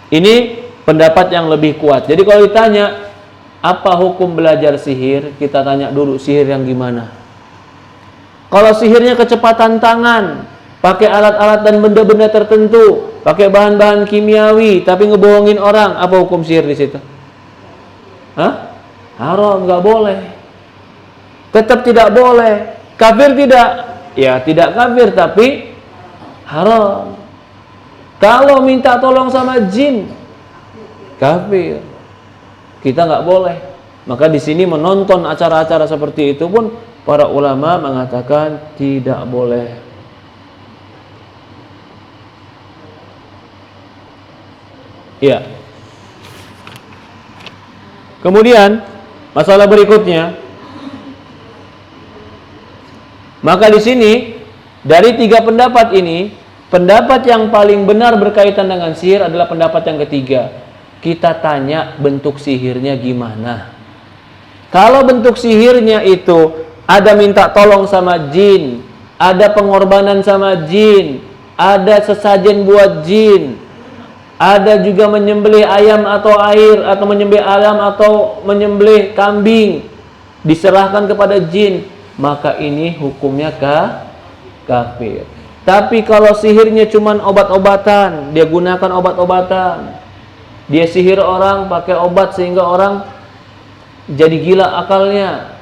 Ini pendapat yang lebih kuat. Jadi kalau ditanya apa hukum belajar sihir, kita tanya dulu sihir yang gimana. Kalau sihirnya kecepatan tangan, pakai alat-alat dan benda-benda tertentu, pakai bahan-bahan kimiawi tapi ngebohongin orang, apa hukum sihir di situ? Hah? Haram, nggak boleh. Tetap tidak boleh. Kafir tidak? Ya tidak kafir, tapi haram. Kalau minta tolong sama jin, kafir. Kita nggak boleh. Maka di sini menonton acara-acara seperti itu pun para ulama mengatakan tidak boleh. Ya. Kemudian masalah berikutnya, maka di sini dari tiga pendapat ini, pendapat yang paling benar berkaitan dengan sihir adalah pendapat yang ketiga. Kita tanya bentuk sihirnya gimana. Kalau bentuk sihirnya itu ada minta tolong sama jin, ada pengorbanan sama jin, ada sesajen buat jin, ada juga menyembelih ayam atau air, atau menyembelih ayam atau menyembelih kambing, diserahkan kepada jin, maka ini hukumnya kafir. Tapi kalau sihirnya cuma obat-obatan, dia gunakan obat-obatan, dia sihir orang pakai obat sehingga orang jadi gila akalnya,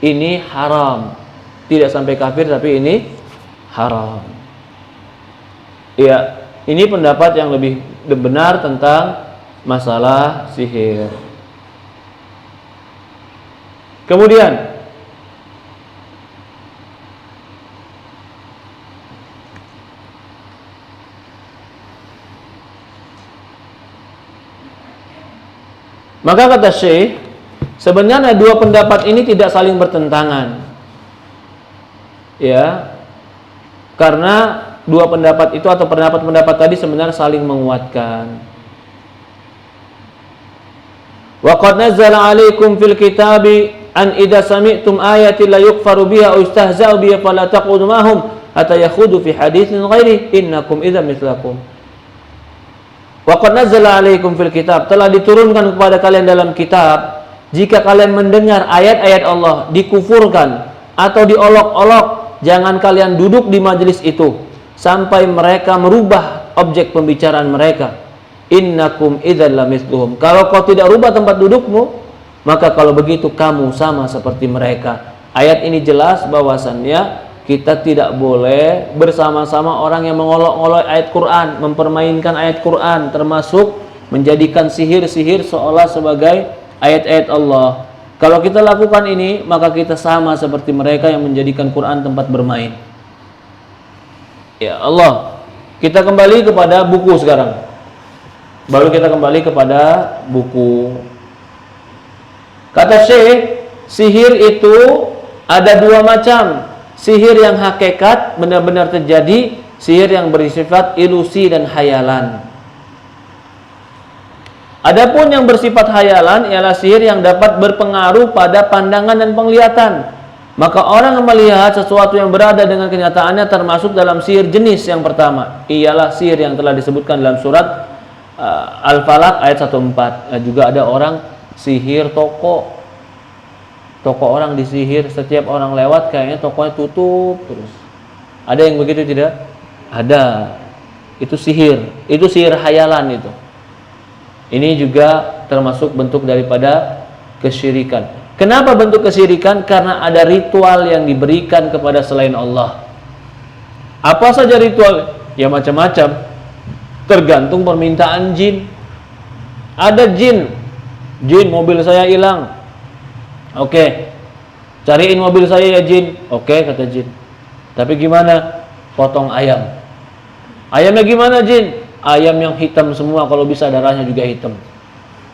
ini haram. Tidak sampai kafir, tapi ini haram. Ya, ini pendapat yang lebih benar tentang masalah sihir. Kemudian maka kata Syekh, sebenarnya dua pendapat ini tidak saling bertentangan. Ya. Karena dua pendapat itu atau pendapat-pendapat tadi sebenarnya saling menguatkan. Wa qad nazzala 'alaikum fil kitabi an idza sami'tum ayati la yukfaru biha aw istahza'u biha fala taqudu ma'hum hatta yakhudu fi haditsin ghairi innakum idza mithlakum. Wa qad nazzala 'alaikum fil kitab, telah diturunkan kepada kalian dalam kitab, jika kalian mendengar ayat-ayat Allah dikufurkan atau diolok-olok, jangan kalian duduk di majelis itu sampai mereka merubah objek pembicaraan mereka. Innakum idzal lamithluhum. Kalau kau tidak rubah tempat dudukmu, maka kalau begitu kamu sama seperti mereka. Ayat ini jelas bahwasannya kita tidak boleh bersama-sama orang yang mengolok-olok ayat Quran, mempermainkan ayat Quran, termasuk menjadikan sihir-sihir seolah sebagai ayat-ayat Allah. Kalau kita lakukan ini, maka kita sama seperti mereka yang menjadikan Quran tempat bermain. Ya Allah, kita kembali kepada buku sekarang. Baru kita kembali kepada buku. Kata Syekh, sihir itu ada dua macam. Sihir yang hakikat benar-benar terjadi, sihir yang bersifat ilusi dan hayalan. Adapun yang bersifat hayalan ialah sihir yang dapat berpengaruh pada pandangan dan penglihatan. Maka orang yang melihat sesuatu yang berada dengan kenyataannya termasuk dalam sihir jenis yang pertama. Ialah sihir yang telah disebutkan dalam surat Al-Falaq ayat 14. Juga ada orang sihir toko. Toko orang disihir, setiap orang lewat kayaknya tokonya tutup terus. Ada yang begitu tidak? Ada. itu sihir hayalan itu. Ini juga termasuk bentuk daripada kesyirikan. Kenapa bentuk kesyirikan? Karena ada ritual yang diberikan kepada selain Allah. Apa saja ritual? Ya macam-macam. Tergantung permintaan jin. Ada jin mobil saya hilang. Oke. Cariin mobil saya ya jin. Oke, kata jin. Tapi gimana? Potong ayam. Ayamnya gimana jin? Ayam yang hitam semua, kalau bisa darahnya juga hitam.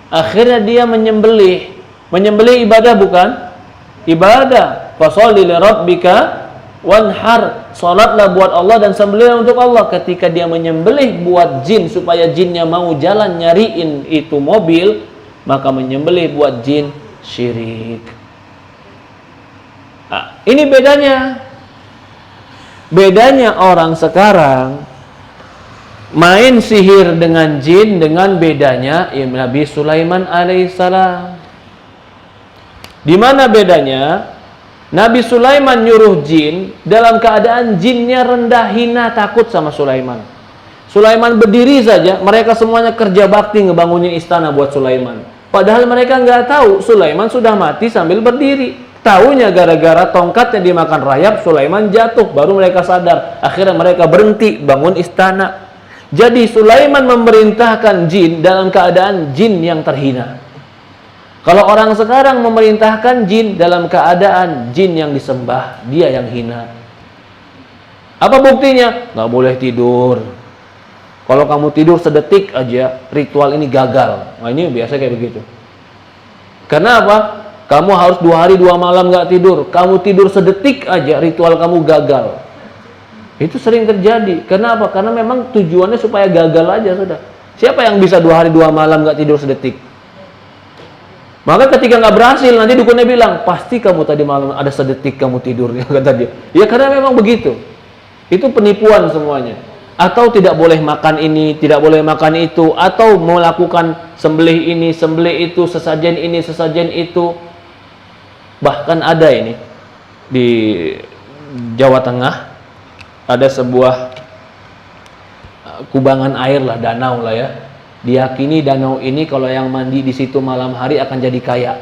Akhirnya dia menyembelih. Menyembelih ibadah bukan? Ibadah. Fasholli li rabbika wanhar. Salatlah buat Allah dan sembelihlah untuk Allah. Ketika dia menyembelih buat jin supaya jinnya mau jalan nyariin itu mobil, maka menyembelih buat jin syirik. Nah, ini bedanya. Bedanya orang sekarang main sihir dengan jin dengan bedanya ya Nabi Sulaiman alaihissalam. Di mana bedanya? Nabi Sulaiman nyuruh jin dalam keadaan jinnya rendah hina takut sama Sulaiman. Sulaiman berdiri saja, mereka semuanya kerja bakti ngebangunin istana buat Sulaiman. Padahal mereka nggak tahu Sulaiman sudah mati sambil berdiri. Taunya gara-gara tongkatnya dimakan rayap, Sulaiman jatuh, baru mereka sadar. Akhirnya mereka berhenti bangun istana. Jadi Sulaiman memerintahkan jin dalam keadaan jin yang terhina. Kalau orang sekarang memerintahkan jin dalam keadaan jin yang disembah, dia yang hina. Apa buktinya? Nggak boleh tidur. Kalau kamu tidur sedetik aja, ritual ini gagal. Nah ini biasa kayak begitu. Karena apa? Kamu harus 2 hari 2 malam nggak tidur. Kamu tidur sedetik aja, ritual kamu gagal. Itu sering terjadi. Kenapa? Karena memang tujuannya supaya gagal aja sudah. Siapa yang bisa 2 hari 2 malam nggak tidur sedetik? Maka ketika nggak berhasil, nanti dukunnya bilang, pasti kamu tadi malam ada sedetik kamu tidur, kata dia. Ya karena memang begitu. Itu penipuan semuanya. Atau tidak boleh makan ini, tidak boleh makan itu, atau melakukan sembelih ini, sembelih itu, sesajen ini, sesajen itu. Bahkan ada ini di Jawa Tengah, ada sebuah kubangan air lah, danau lah ya. Diyakini danau ini kalau yang mandi di situ malam hari akan jadi kaya.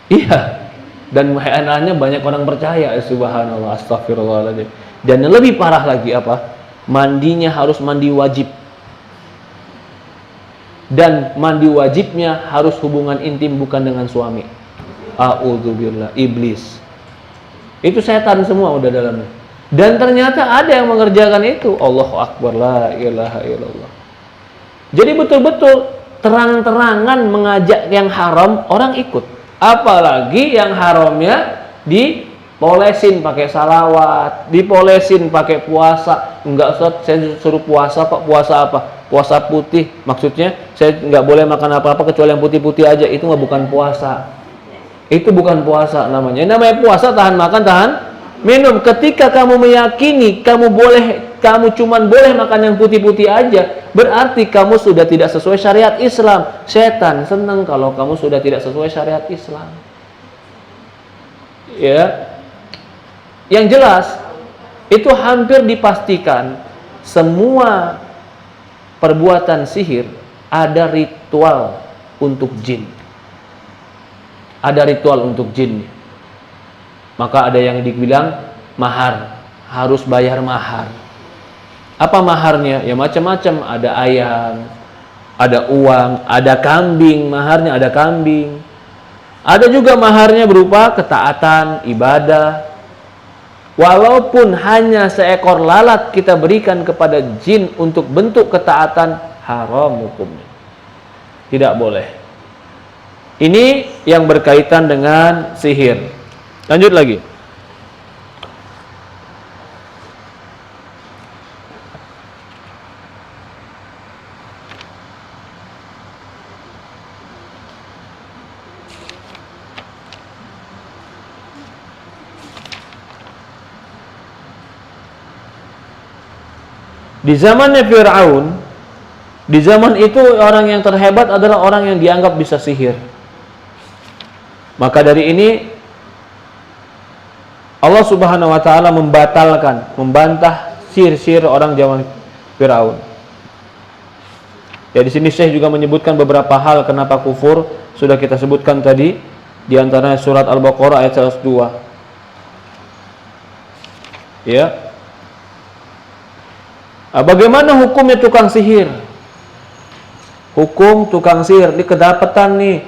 Iya. Dan anehnya banyak orang percaya, subhanallah, astagfirullahaladzim. Dan yang lebih parah lagi apa? Mandinya harus mandi wajib. Dan mandi wajibnya harus hubungan intim bukan dengan suami. A'udzubillah, iblis. Itu setan semua udah dalamnya. Dan ternyata ada yang mengerjakan itu. Allahu Akbar, la ilaha illallah. Jadi betul-betul terang-terangan mengajak yang haram, orang ikut. Apalagi yang haramnya dipolesin pakai salawat, dipolesin pakai puasa. Enggak, Ustaz, saya suruh puasa Pak. Puasa apa? Puasa putih. Maksudnya saya nggak boleh makan apa-apa kecuali yang putih-putih aja. Itu nggak, bukan puasa. Itu bukan puasa namanya. Namanya puasa tahan makan, tahan minum. Ketika kamu meyakini kamu cuman boleh makan yang putih-putih aja, berarti kamu sudah tidak sesuai syariat Islam. Setan senang kalau kamu sudah tidak sesuai syariat Islam. Ya. Yang jelas itu hampir dipastikan semua perbuatan sihir ada ritual untuk jin. Ada ritual untuk jin. Maka ada yang dibilang mahar, harus bayar mahar. Apa maharnya? Ya macam-macam, ada ayam, ada uang, ada kambing, maharnya ada kambing. Ada juga maharnya berupa ketaatan, ibadah. Walaupun hanya seekor lalat kita berikan kepada jin untuk bentuk ketaatan, haram hukumnya. Tidak boleh. Ini yang berkaitan dengan sihir. Lanjut lagi. Di zamannya Fir'aun, di zaman itu orang yang terhebat adalah orang yang dianggap bisa sihir. Maka dari ini Allah Subhanahu wa taala membantah sihir orang zaman Firaun. Ya, di sini Syekh juga menyebutkan beberapa hal kenapa kufur, sudah kita sebutkan tadi, di antaranya surat Al-Baqarah ayat 102. Ya. Bagaimana hukumnya tukang sihir? Hukum tukang sihir, ini kedapatan nih.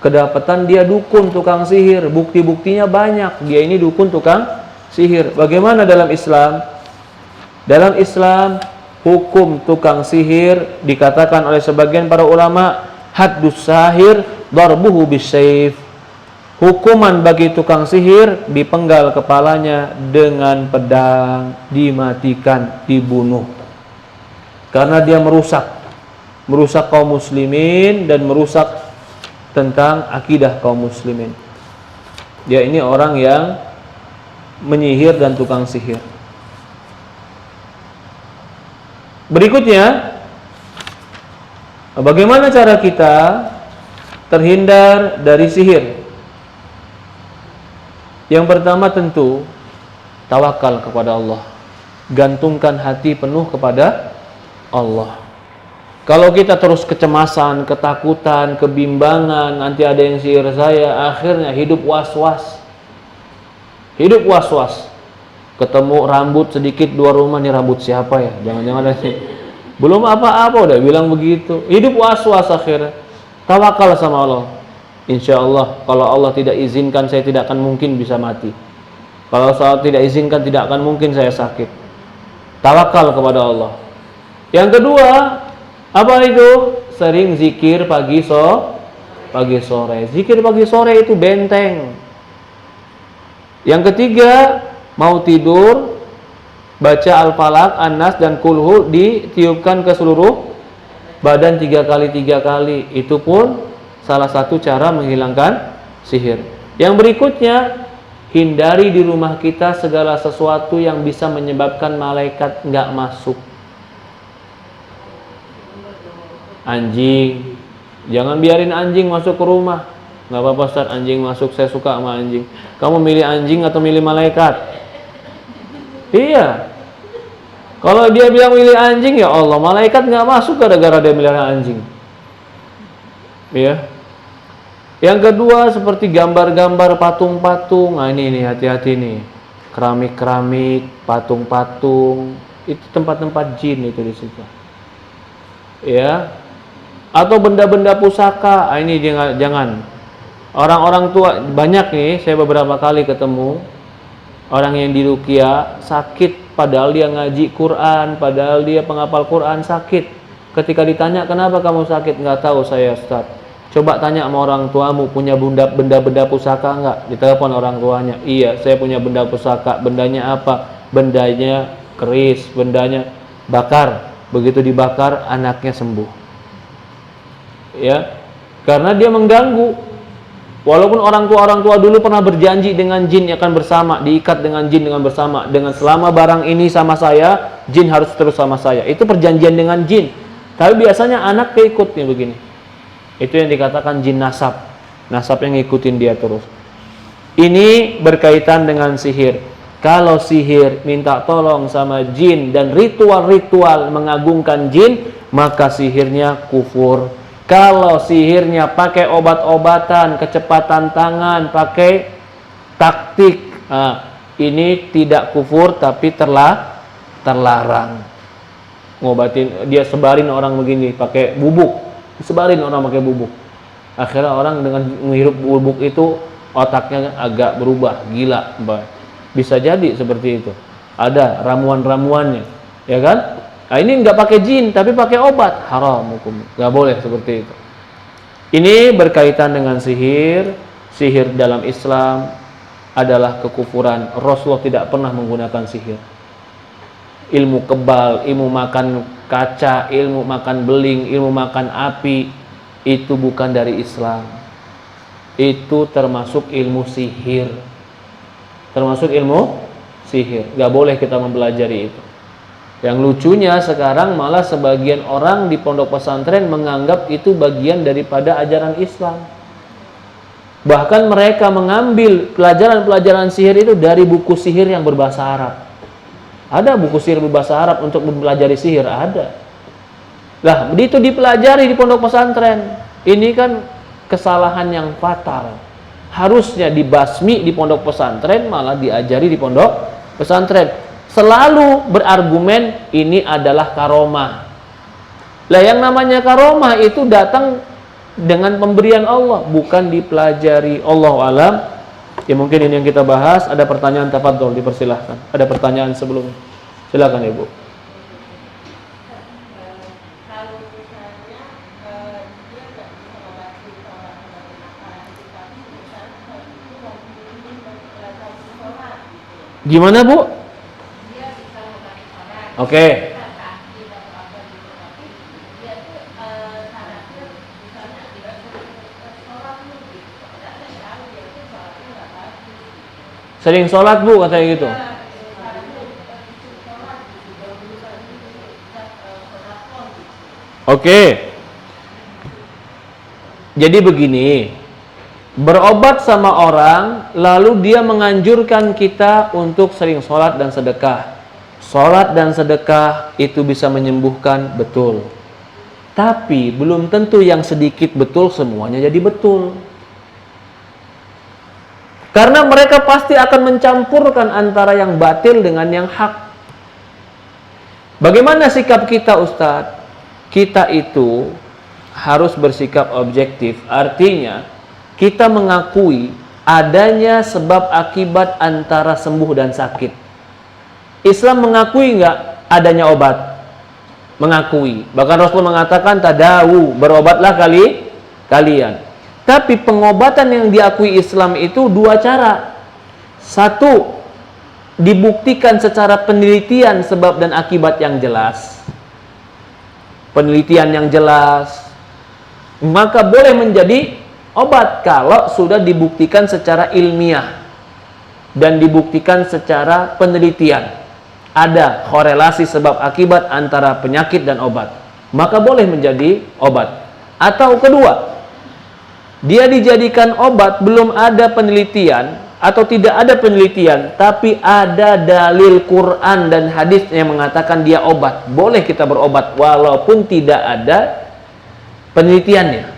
Kedapatan dia dukun tukang sihir, bukti-buktinya banyak. Dia ini dukun tukang sihir. Bagaimana dalam Islam? Dalam Islam, hukum tukang sihir dikatakan oleh sebagian para ulama, haddus sahir darbuhu bisayf. Hukuman bagi tukang sihir dipenggal kepalanya dengan pedang, dimatikan, dibunuh. Karena dia merusak kaum muslimin dan merusak tentang akidah kaum muslimin. Dia ini orang yang menyihir dan tukang sihir. Berikutnya, bagaimana cara kita terhindar dari sihir? Yang pertama tentu tawakal kepada Allah. Gantungkan hati penuh kepada Allah. Kalau kita terus kecemasan, ketakutan, kebimbangan, nanti ada yang sihir saya, akhirnya hidup was-was. Hidup was-was. Ketemu rambut sedikit 2 rumah, nih rambut siapa ya? Jangan-jangan ada sih. Belum apa-apa udah bilang begitu. Hidup was-was akhirnya. Tawakal sama Allah. Insya Allah, kalau Allah tidak izinkan, saya tidak akan mungkin bisa mati. Kalau Allah tidak izinkan, tidak akan mungkin saya sakit. Tawakal kepada Allah. Yang kedua, apa itu? Sering zikir pagi sore. Zikir pagi sore itu benteng. Yang ketiga, mau tidur, baca Al-Falaq, An-Nas dan Kulhu, ditiupkan ke seluruh badan 3 kali. Itu pun salah satu cara menghilangkan sihir. Yang berikutnya, hindari di rumah kita segala sesuatu yang bisa menyebabkan malaikat nggak masuk. Anjing, jangan biarin anjing masuk ke rumah. Nggak apa-apa Ustaz, anjing masuk, saya suka sama anjing. Kamu milih anjing atau milih malaikat? Iya. Kalau dia bilang milih anjing, ya Allah, malaikat nggak masuk gara-gara dia milih anjing. Iya. Yang kedua, seperti gambar-gambar patung-patung. Nah ini nih, hati-hati nih. Keramik-keramik, patung-patung, itu tempat-tempat jin itu di situ. Ya. Atau benda-benda pusaka. Nah, ini jangan. Orang-orang tua banyak nih, saya beberapa kali ketemu orang yang diruqyah sakit, padahal dia ngaji Quran, padahal dia penghafal Quran, sakit. Ketika ditanya, kenapa kamu sakit? Nggak tahu saya Ustaz. Coba tanya sama orang tuamu, punya benda-benda pusaka nggak? Ditelepon orang tuanya, iya saya punya benda pusaka. Bendanya apa? Bendanya keris, bendanya bakar. Begitu dibakar, anaknya sembuh. Ya, karena dia mengganggu. Walaupun orang tua dulu pernah berjanji dengan jin akan bersama, diikat dengan jin dengan bersama, dengan selama barang ini sama saya, jin harus terus sama saya. Itu perjanjian dengan jin. Tapi biasanya anak keikutnya begini. Itu yang dikatakan jin nasab. Nasab yang ngikutin dia terus. Ini berkaitan dengan sihir. Kalau sihir minta tolong sama jin dan ritual-ritual mengagungkan jin, maka sihirnya kufur. Kalau sihirnya pakai obat-obatan, kecepatan tangan, pakai taktik, ini tidak kufur tapi terlarang. Ngobatin, dia sebarin orang begini pakai bubuk, sebarin orang pakai bubuk. Akhirnya orang dengan menghirup bubuk itu otaknya agak berubah, gila. Bisa jadi seperti itu. Ada ramuan-ramuannya, ya kan? Nah, ini nggak pakai jin tapi pakai obat, haram hukum, nggak boleh seperti itu. Ini berkaitan dengan sihir. Sihir dalam Islam adalah kekufuran. Rasulullah tidak pernah menggunakan sihir. Ilmu kebal, ilmu makan kaca, ilmu makan beling, ilmu makan api, itu bukan dari Islam. Itu termasuk ilmu sihir. Termasuk ilmu sihir. Nggak boleh kita mempelajari itu. Yang lucunya sekarang malah sebagian orang di pondok pesantren menganggap itu bagian daripada ajaran Islam. Bahkan mereka mengambil pelajaran-pelajaran sihir itu dari buku sihir yang berbahasa Arab. Ada buku sihir berbahasa Arab untuk mempelajari sihir, ada. Lah, itu dipelajari di pondok pesantren. Ini kan kesalahan yang fatal. Harusnya dibasmi di pondok pesantren, malah diajari di pondok pesantren. Selalu berargumen ini adalah karomah. Lah, yang namanya karomah itu datang dengan pemberian Allah, bukan dipelajari. Allahu alam. Ya, mungkin ini yang kita bahas. Ada pertanyaan, tafadhol, dipersilahkan. Ada pertanyaan sebelumnya? Silakan Ibu. Gimana, Bu? Oke. Sering sholat, Bu, katanya gitu. Oke. Jadi begini, berobat sama orang, lalu dia menganjurkan kita untuk sering sholat dan sedekah. Sholat dan sedekah itu bisa menyembuhkan, betul. Tapi belum tentu yang sedikit betul semuanya jadi betul. Karena mereka pasti akan mencampurkan antara yang batil dengan yang hak. Bagaimana sikap kita, Ustadz? Kita itu harus bersikap objektif. Artinya, kita mengakui adanya sebab akibat antara sembuh dan sakit. Islam mengakui nggak adanya obat? Mengakui. Bahkan Rasul mengatakan, tadawu, berobatlah kalian. Tapi pengobatan yang diakui Islam itu dua cara. Satu, dibuktikan secara penelitian sebab dan akibat yang jelas. Penelitian yang jelas, maka boleh menjadi obat kalau sudah dibuktikan secara ilmiah dan dibuktikan secara penelitian. Ada korelasi sebab akibat antara penyakit dan obat, maka boleh menjadi obat. Atau kedua, dia dijadikan obat, belum ada penelitian atau tidak ada penelitian, tapi ada dalil Quran dan hadis yang mengatakan dia obat. Boleh kita berobat walaupun tidak ada penelitiannya.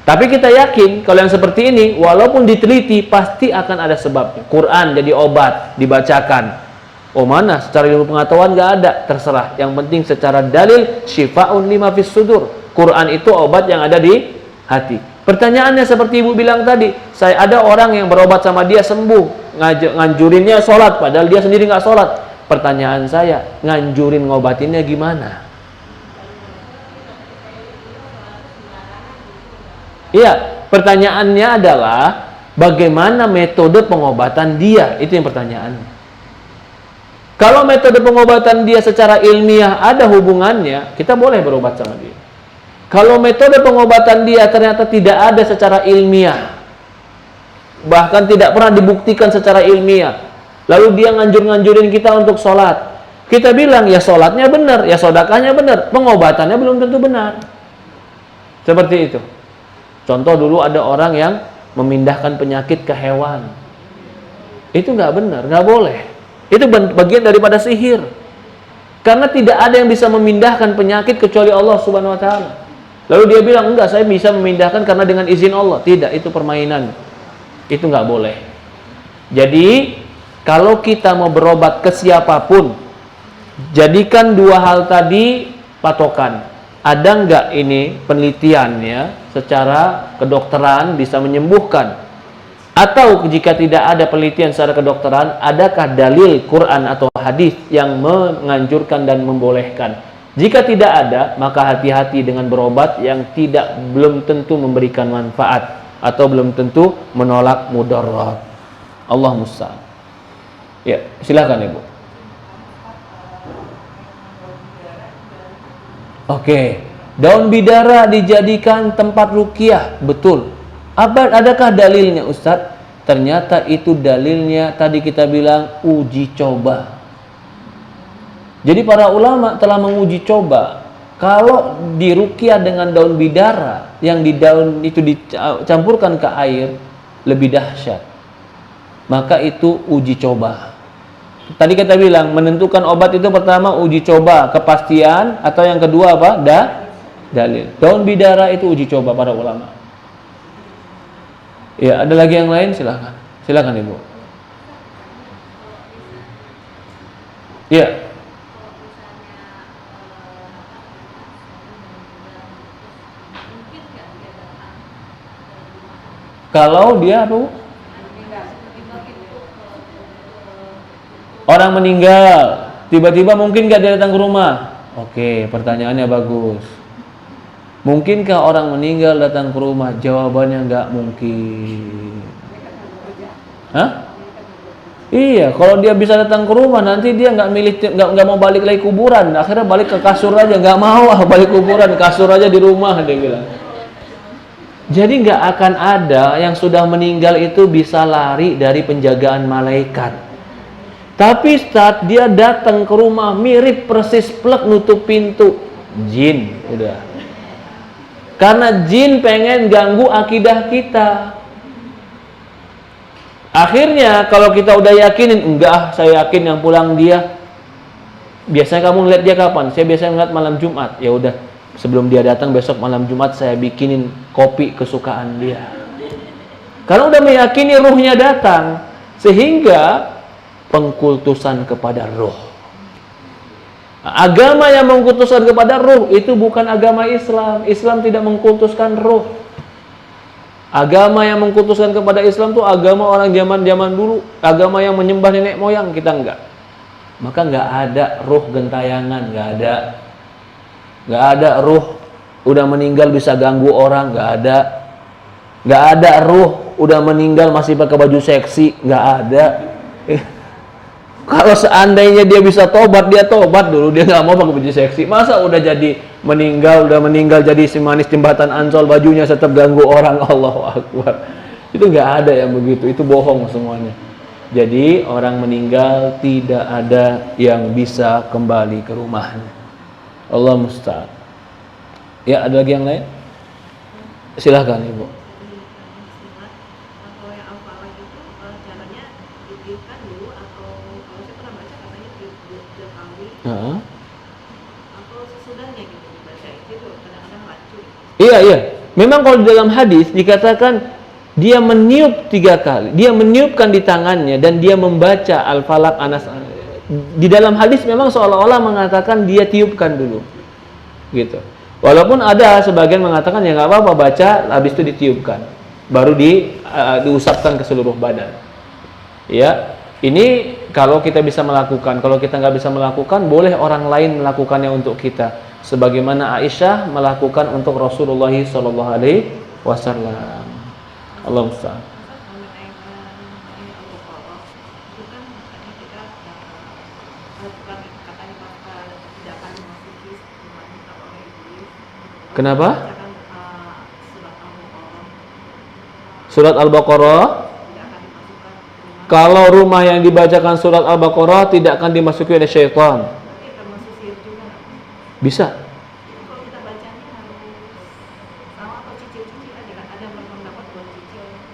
Tapi kita yakin kalau yang seperti ini, walaupun diteliti, pasti akan ada sebabnya. Quran jadi obat, dibacakan. Oh mana? Secara ilmu pengetahuan nggak ada, terserah. Yang penting secara dalil, syifa'un lima fis sudur. Quran itu obat yang ada di hati. Pertanyaannya seperti Ibu bilang tadi, saya ada orang yang berobat sama dia sembuh, nganjurinnya sholat, padahal dia sendiri nggak sholat. Pertanyaan saya, nganjurin ngobatinnya gimana? Iya, pertanyaannya adalah bagaimana metode pengobatan dia? Itu yang pertanyaannya. Kalau metode pengobatan dia secara ilmiah ada hubungannya, kita boleh berobat sama dia. Kalau metode pengobatan dia ternyata tidak ada secara ilmiah, bahkan tidak pernah dibuktikan secara ilmiah, lalu dia nganjurin kita untuk sholat, kita bilang ya sholatnya benar, ya sedekahnya benar, pengobatannya belum tentu benar. Seperti itu. Contoh dulu ada orang yang memindahkan penyakit ke hewan. Itu nggak benar, nggak boleh. Itu bagian daripada sihir. Karena tidak ada yang bisa memindahkan penyakit kecuali Allah Subhanahu wa taala. Lalu dia bilang, enggak, saya bisa memindahkan karena dengan izin Allah. Tidak, itu permainan. Itu nggak boleh. Jadi, kalau kita mau berobat ke siapapun, jadikan dua hal tadi patokan. Ada nggak ini penelitiannya secara kedokteran bisa menyembuhkan? Atau jika tidak ada penelitian secara kedokteran, adakah dalil Quran atau hadis yang menganjurkan dan membolehkan? Jika tidak ada, maka hati-hati dengan berobat yang belum tentu memberikan manfaat atau belum tentu menolak mudarat. Allah musta'an. Ya, silakan Ibu. Oke, daun bidara dijadikan tempat ruqyah, betul. Adakah dalilnya, Ustadz? Ternyata itu dalilnya tadi kita bilang uji coba. Jadi para ulama telah menguji coba, kalau diruqyah dengan daun bidara yang di daun itu dicampurkan ke air lebih dahsyat, maka itu uji coba. Tadi kita bilang menentukan obat itu pertama uji coba, kepastian, atau yang kedua apa? Dalil. Daun bidara itu uji coba para ulama. Ya, ada lagi yang lain? Silakan. Silakan Ibu. Ya. Kalau dia apa? Orang meninggal, tiba-tiba mungkin nggak dia datang ke rumah? Oke, pertanyaannya bagus. Mungkinkah orang meninggal datang ke rumah? Jawabannya nggak mungkin. Hah? Iya, kalau dia bisa datang ke rumah, nanti dia nggak mau balik lagi kuburan. Akhirnya balik ke kasur aja, nggak mau balik kuburan, kasur aja di rumah dia bilang. Jadi nggak akan ada yang sudah meninggal itu bisa lari dari penjagaan malaikat. Tapi saat dia datang ke rumah mirip persis plek nutup pintu, jin udah. Karena jin pengen ganggu akidah kita. Akhirnya kalau kita udah yakinin, enggak, saya yakin yang pulang dia. Biasanya kamu ngeliat dia kapan? Saya biasanya ngeliat malam Jumat. Ya udah, sebelum dia datang besok malam Jumat saya bikinin kopi kesukaan dia. Karena udah meyakini ruhnya datang, sehingga pengkultusan kepada ruh. Agama yang mengkultuskan kepada ruh itu bukan agama Islam. Islam tidak mengkultuskan ruh. Agama yang mengkultuskan kepada Islam itu agama orang zaman-zaman dulu, agama yang menyembah nenek moyang, kita enggak. Maka enggak ada ruh gentayangan, enggak ada. Enggak ada ruh udah meninggal bisa ganggu orang, enggak ada. Enggak ada ruh udah meninggal masih pakai baju seksi, enggak ada. Kalau seandainya dia bisa tobat, dia tobat dulu, dia nggak mau pakai baju seksi. Masa udah meninggal jadi si manis jembatan Ancol, bajunya tetap ganggu orang. Allahu Akbar. Itu nggak ada yang begitu, itu bohong semuanya. Jadi orang meninggal tidak ada yang bisa kembali ke rumahnya. Allah musta'an. Ya, ada lagi yang lain? Silahkan Ibu. Iya. Memang kalau di dalam hadis dikatakan dia meniup 3 kali. Dia meniupkan di tangannya dan dia membaca Al-Falaq, Anas. Di dalam hadis memang seolah-olah mengatakan dia tiupkan dulu. Gitu. Walaupun ada sebagian mengatakan ya nggak apa-apa baca habis itu ditiupkan. Baru diusapkan ke seluruh badan. Ya. Ini kalau kita bisa melakukan, kalau kita nggak bisa melakukan, boleh orang lain melakukannya untuk kita. Sebagaimana Aisyah melakukan untuk Rasulullah Sallallahu Alaihi Wasallam. Allah musta'an. Kenapa? Surat Al-Baqarah. Kalau rumah yang dibacakan surat Al-Baqarah tidak akan dimasuki oleh syaitan. Bisa.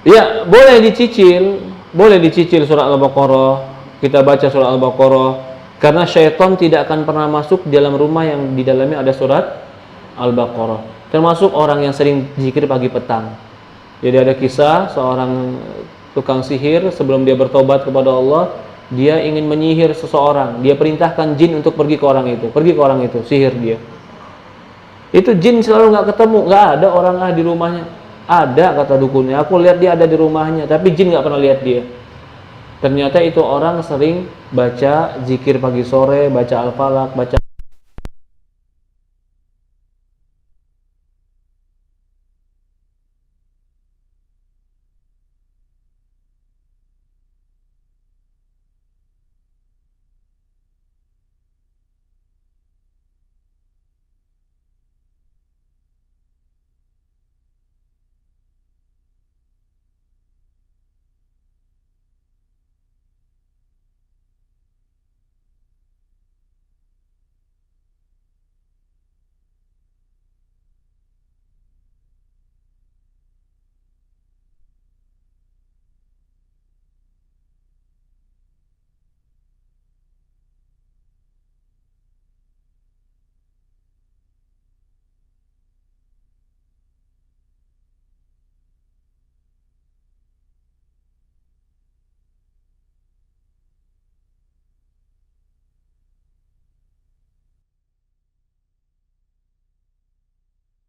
Ya, boleh dicicil surat Al-Baqarah. Kita baca surat Al-Baqarah karena syaitan tidak akan pernah masuk di dalam rumah yang di dalamnya ada surat Al-Baqarah. Termasuk orang yang sering zikir pagi petang. Jadi ada kisah seorang tukang sihir sebelum dia bertobat kepada Allah, dia ingin menyihir seseorang. Dia perintahkan jin untuk pergi ke orang itu, sihir dia. Itu jin selalu nggak ketemu, nggak ada orang di rumahnya. Ada kata dukunnya, aku lihat dia ada di rumahnya, tapi jin nggak pernah lihat dia. Ternyata itu orang sering baca zikir pagi sore, baca Al-Falaq, baca